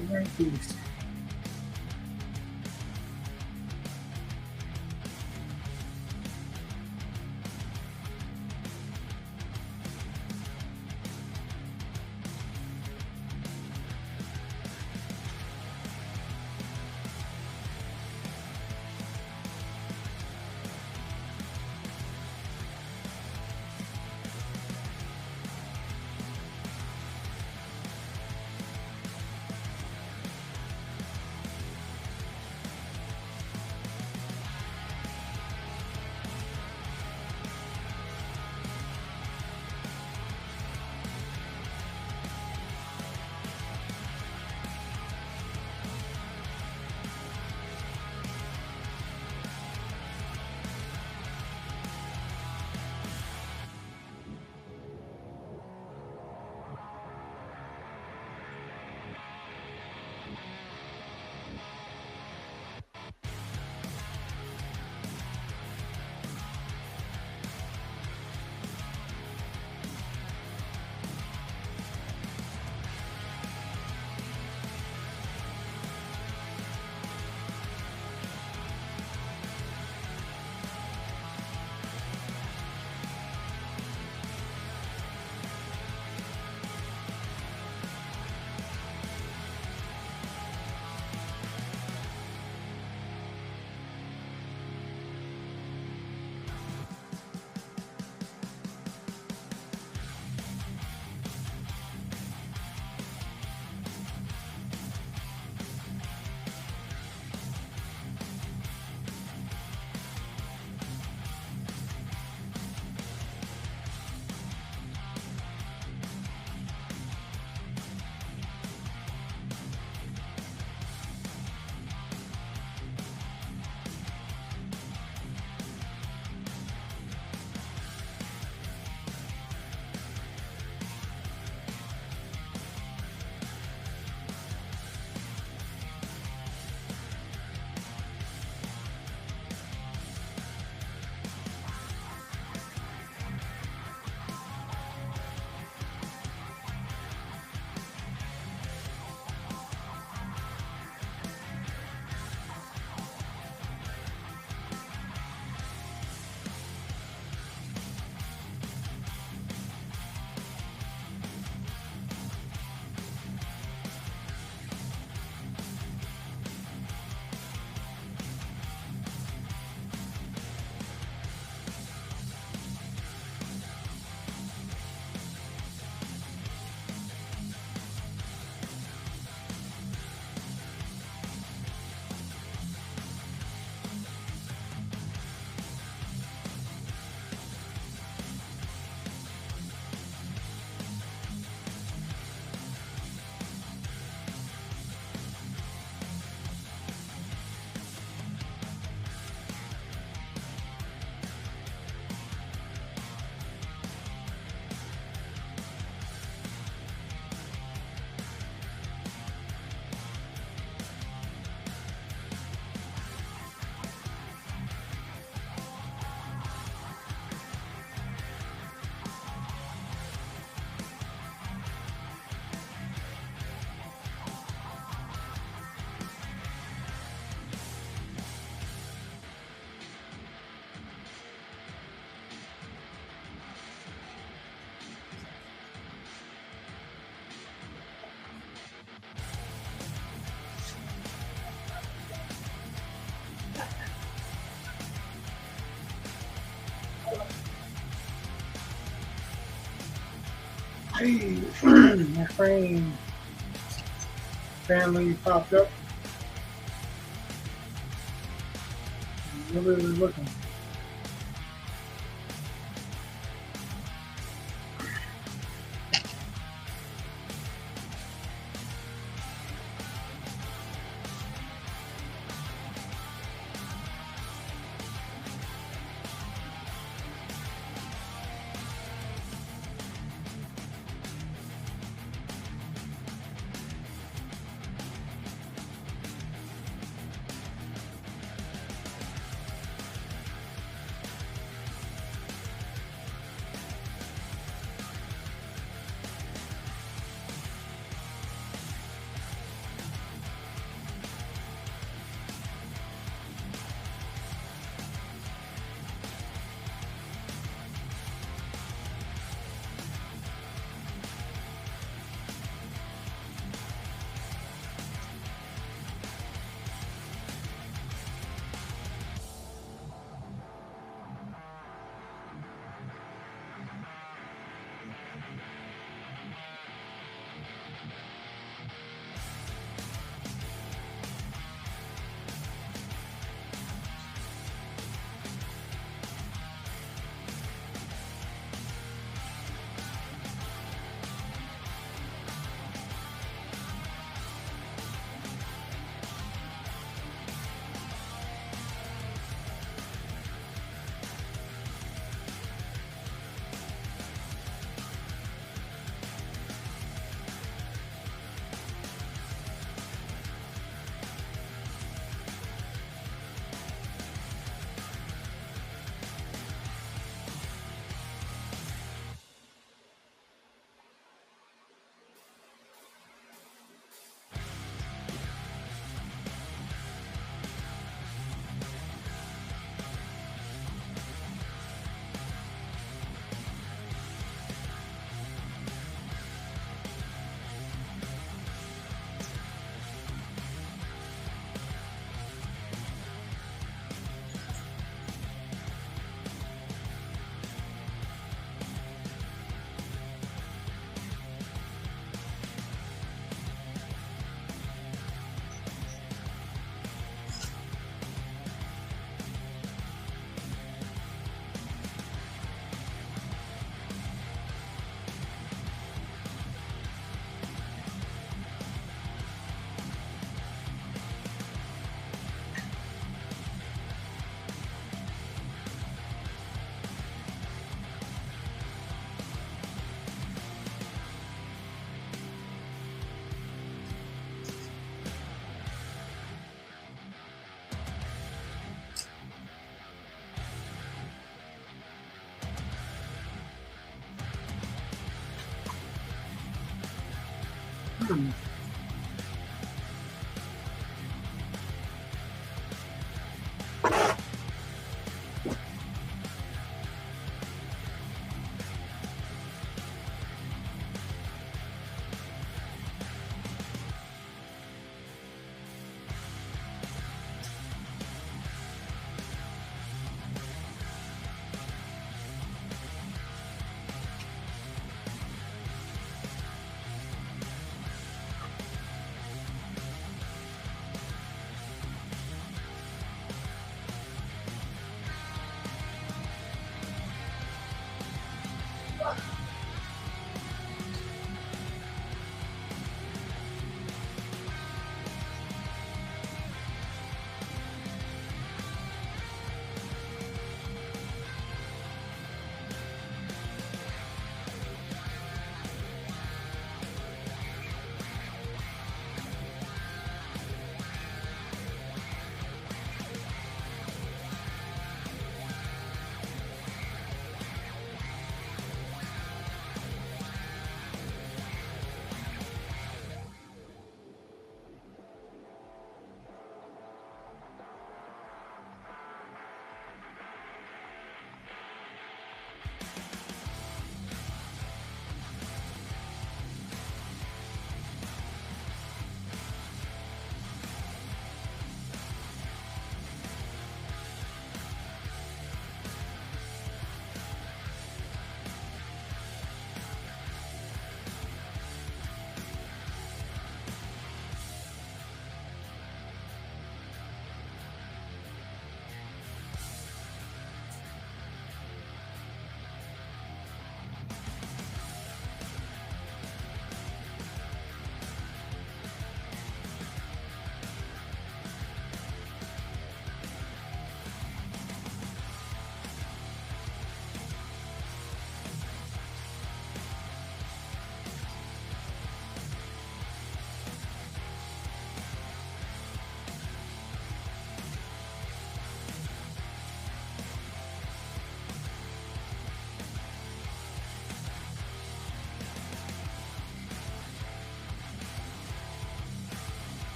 Yankees. Hey, my friend family popped up. Nobody was looking.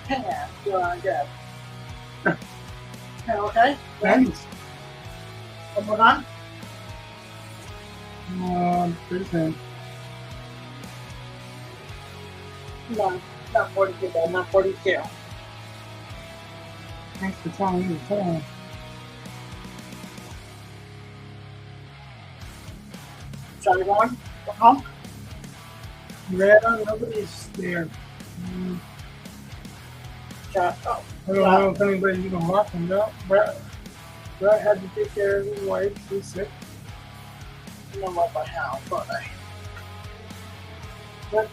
Yeah, doing good. Okay? Thanks. One more time? Pretty soon. No, not 42 though, not 42. Thanks for telling me the time. Shall we go on? Go home? Yeah, nobody's there. Oh, I don't know if anybody's even walking. No, Brett had to take care of his wife. She's sick. I don't know my house, but But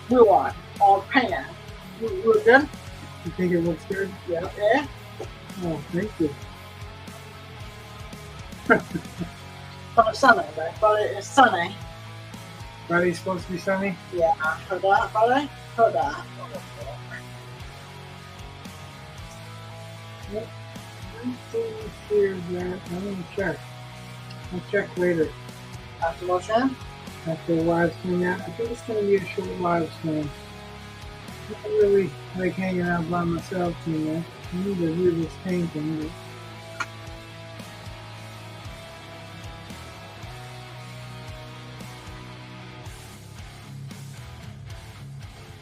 we won. On pan. We're good? You think it looks good? Yeah. Yeah. Oh, thank you. But it's sunny, right? But it's sunny. Friday's supposed to be sunny? Yeah, heard that, Friday? Heard that. Yep. Here's that. I'm going to check. I'll check later. After motion? After the live stream. I think it's going to be a short live stream. I don't really like hanging out by myself too much. I need to do this painting.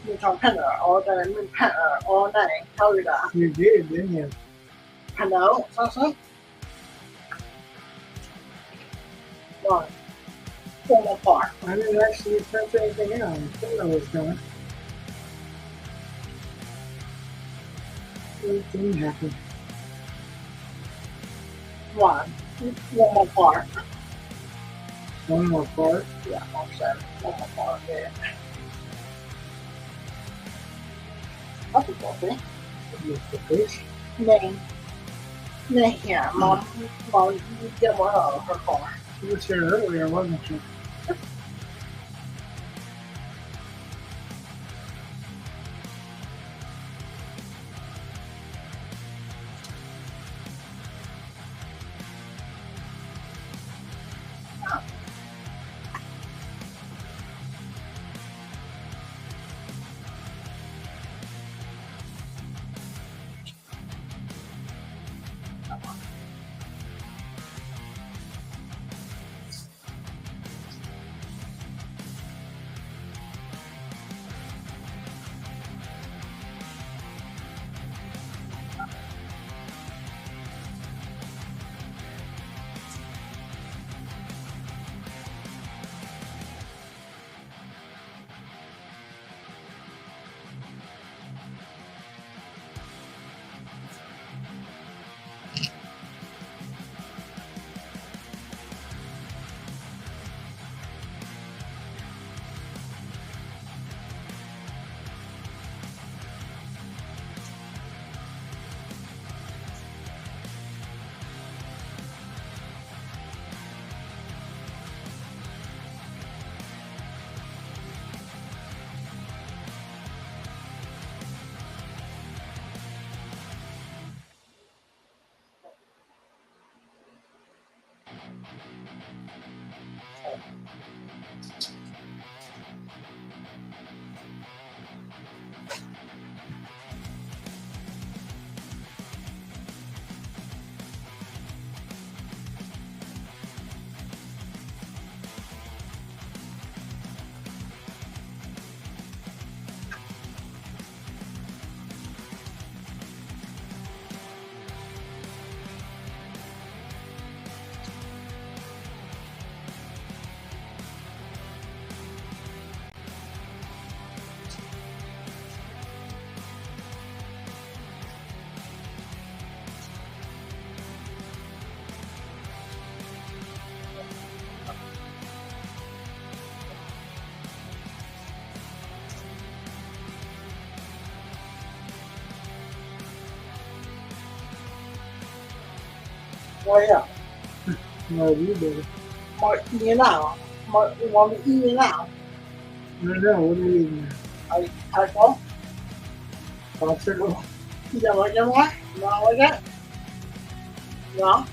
You talk Panda all day, all night. Tell you that. You did, didn't you? Panda, so? One. One apart. I didn't actually print anything out. I thought I was going. It didn't happen. One more part. One more part. Yeah, I'm sorry. One more part, yeah. That's a coffee. With the fish. Name. Here, Mom, you get one out of her car. She was here earlier, wasn't she? Why up? No, you did it. Mark you now. Mark you want to eat you now. No, what are you eating? I go. Popsicle? You don't like that one? You don't like that? No?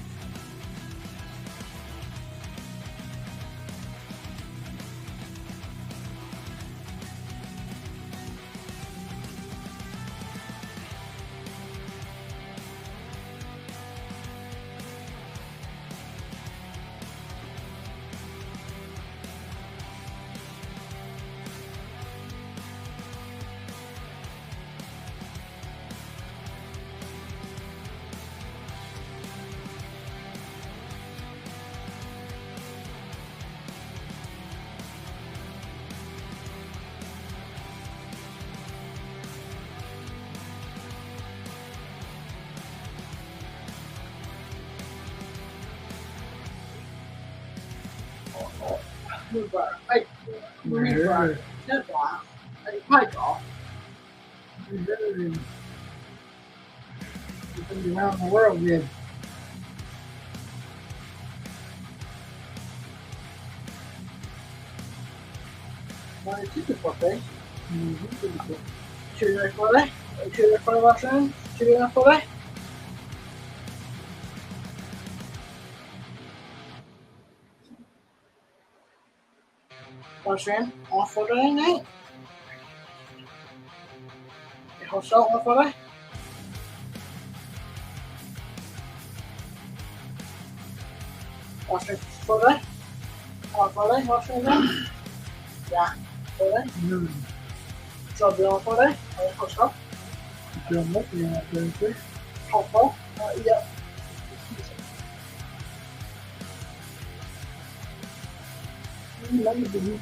River. River. River. Michael. You've been around the world, did. Why did you do something? Mm-hmm. Children for that? Children for the Russian? Children for that? Russian? On for the night? How's that on for that? Russian for that? On for that? Russian then? Yeah. For that? Mm-hmm. So be on for that? How's that? You're looking at it, How far? Yeah. maybe.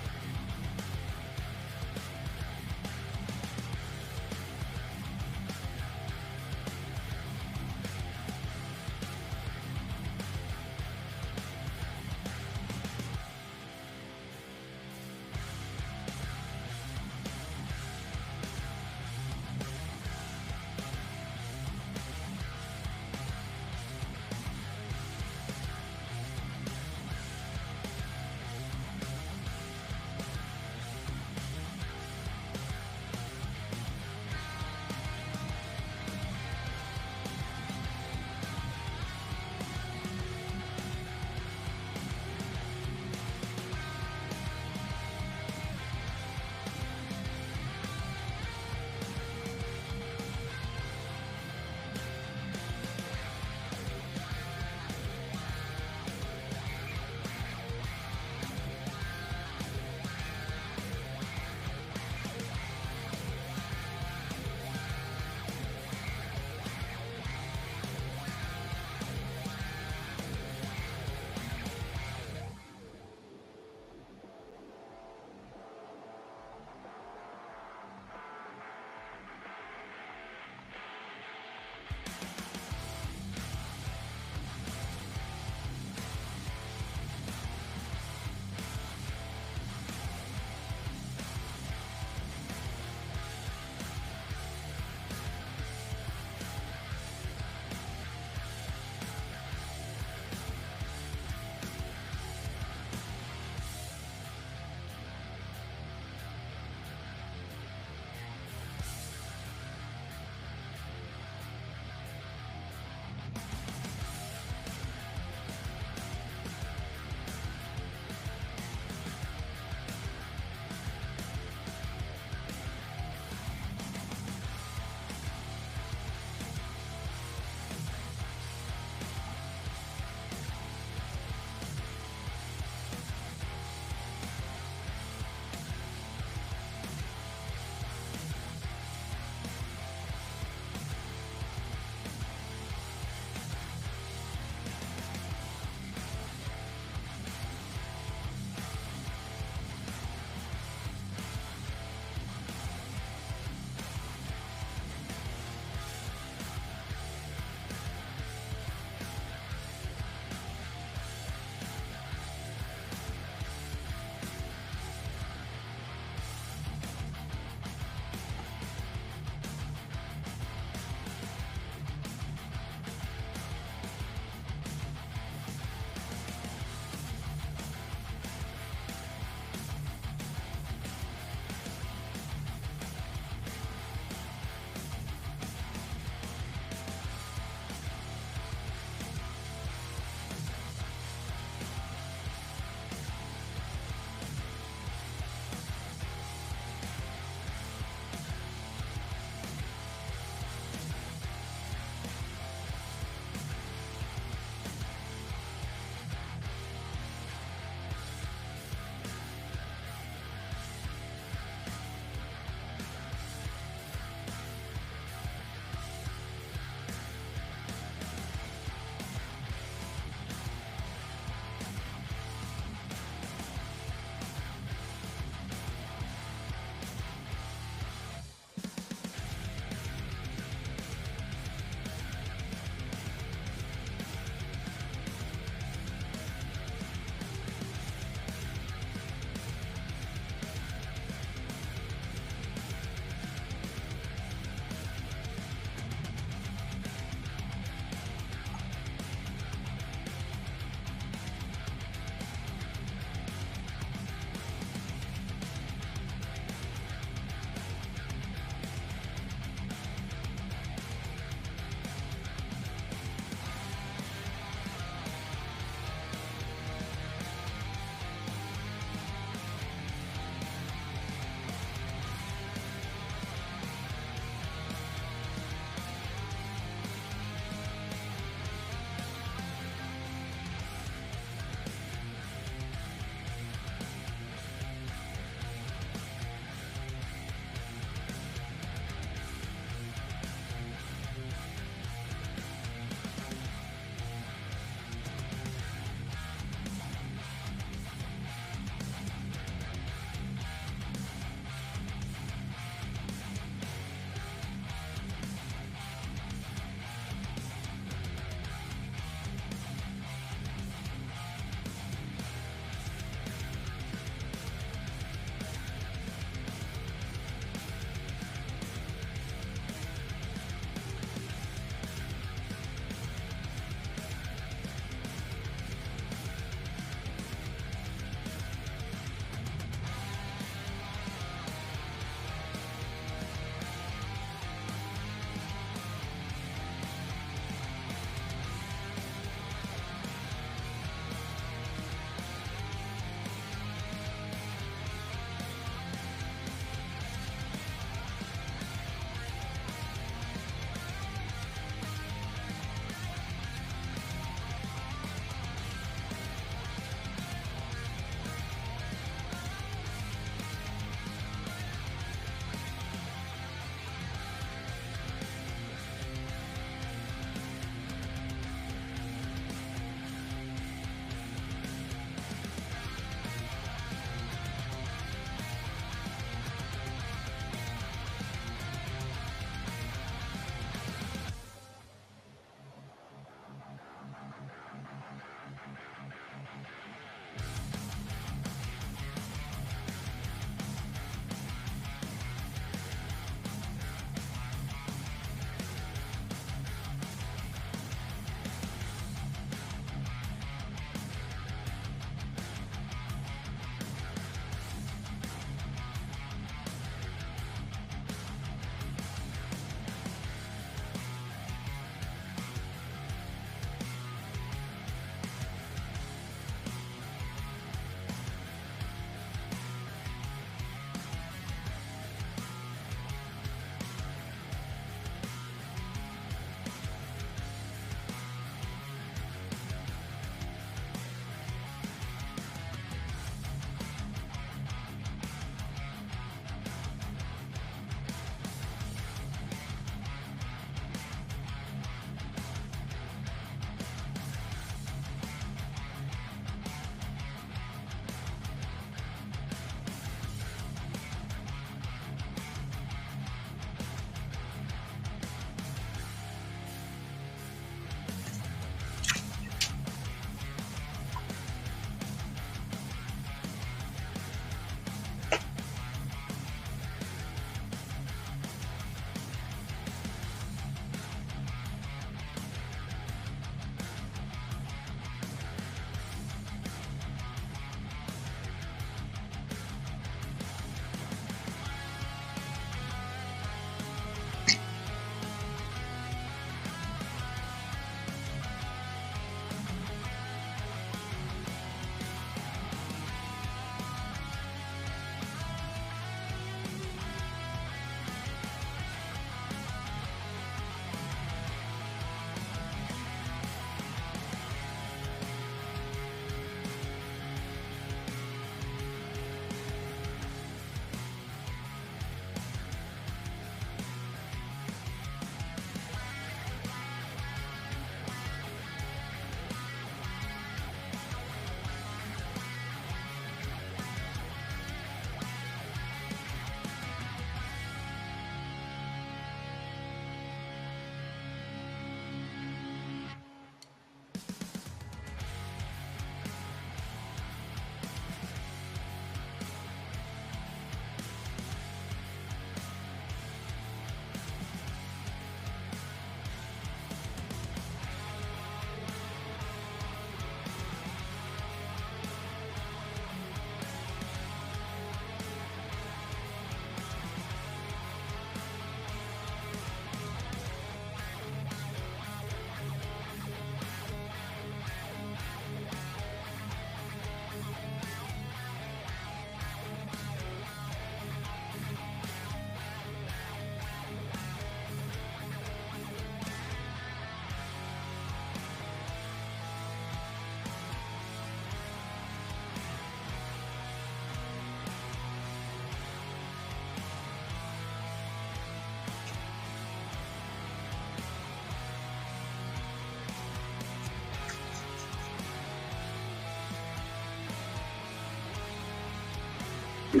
See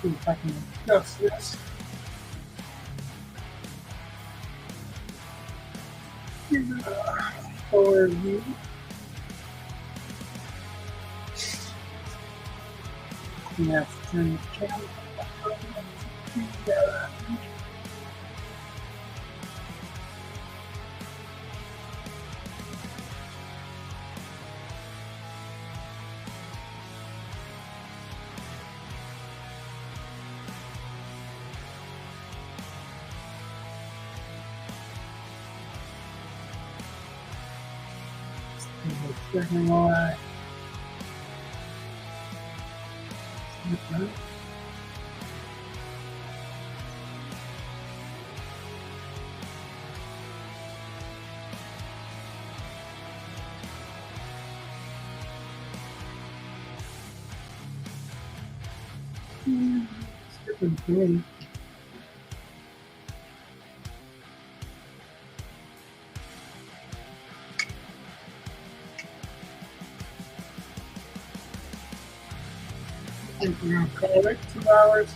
if I can adjust this. Forward view. You have to turn the camera on. Second line. Okay. Skipping through. I think we're gonna call it 2 hours.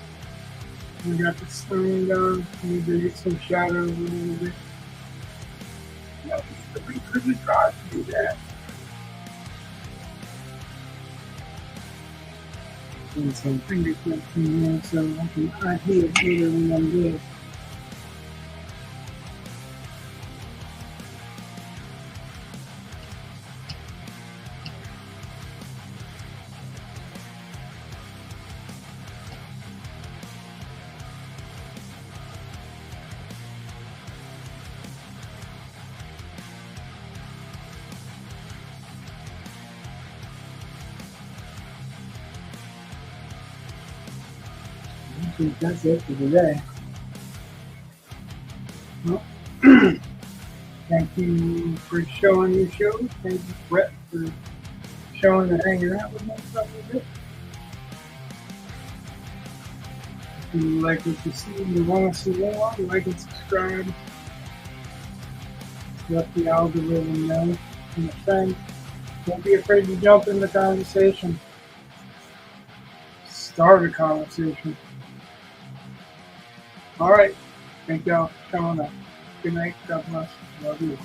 We got the stone done. Need to get some shadows a little bit. That was really pretty dry to do that. And some fingerprints in there so I can ID it later when I'm good. I think that's it for today. Well, thank you for showing your show. Thank you, Brett, for showing and hanging out with us a little bit. If you like what you see and you want to see more, like and subscribe. Let the algorithm know. And friends, don't be afraid to jump in the conversation. Start a conversation. All right. Thank y'all for showing up. Good night. God bless. Love you.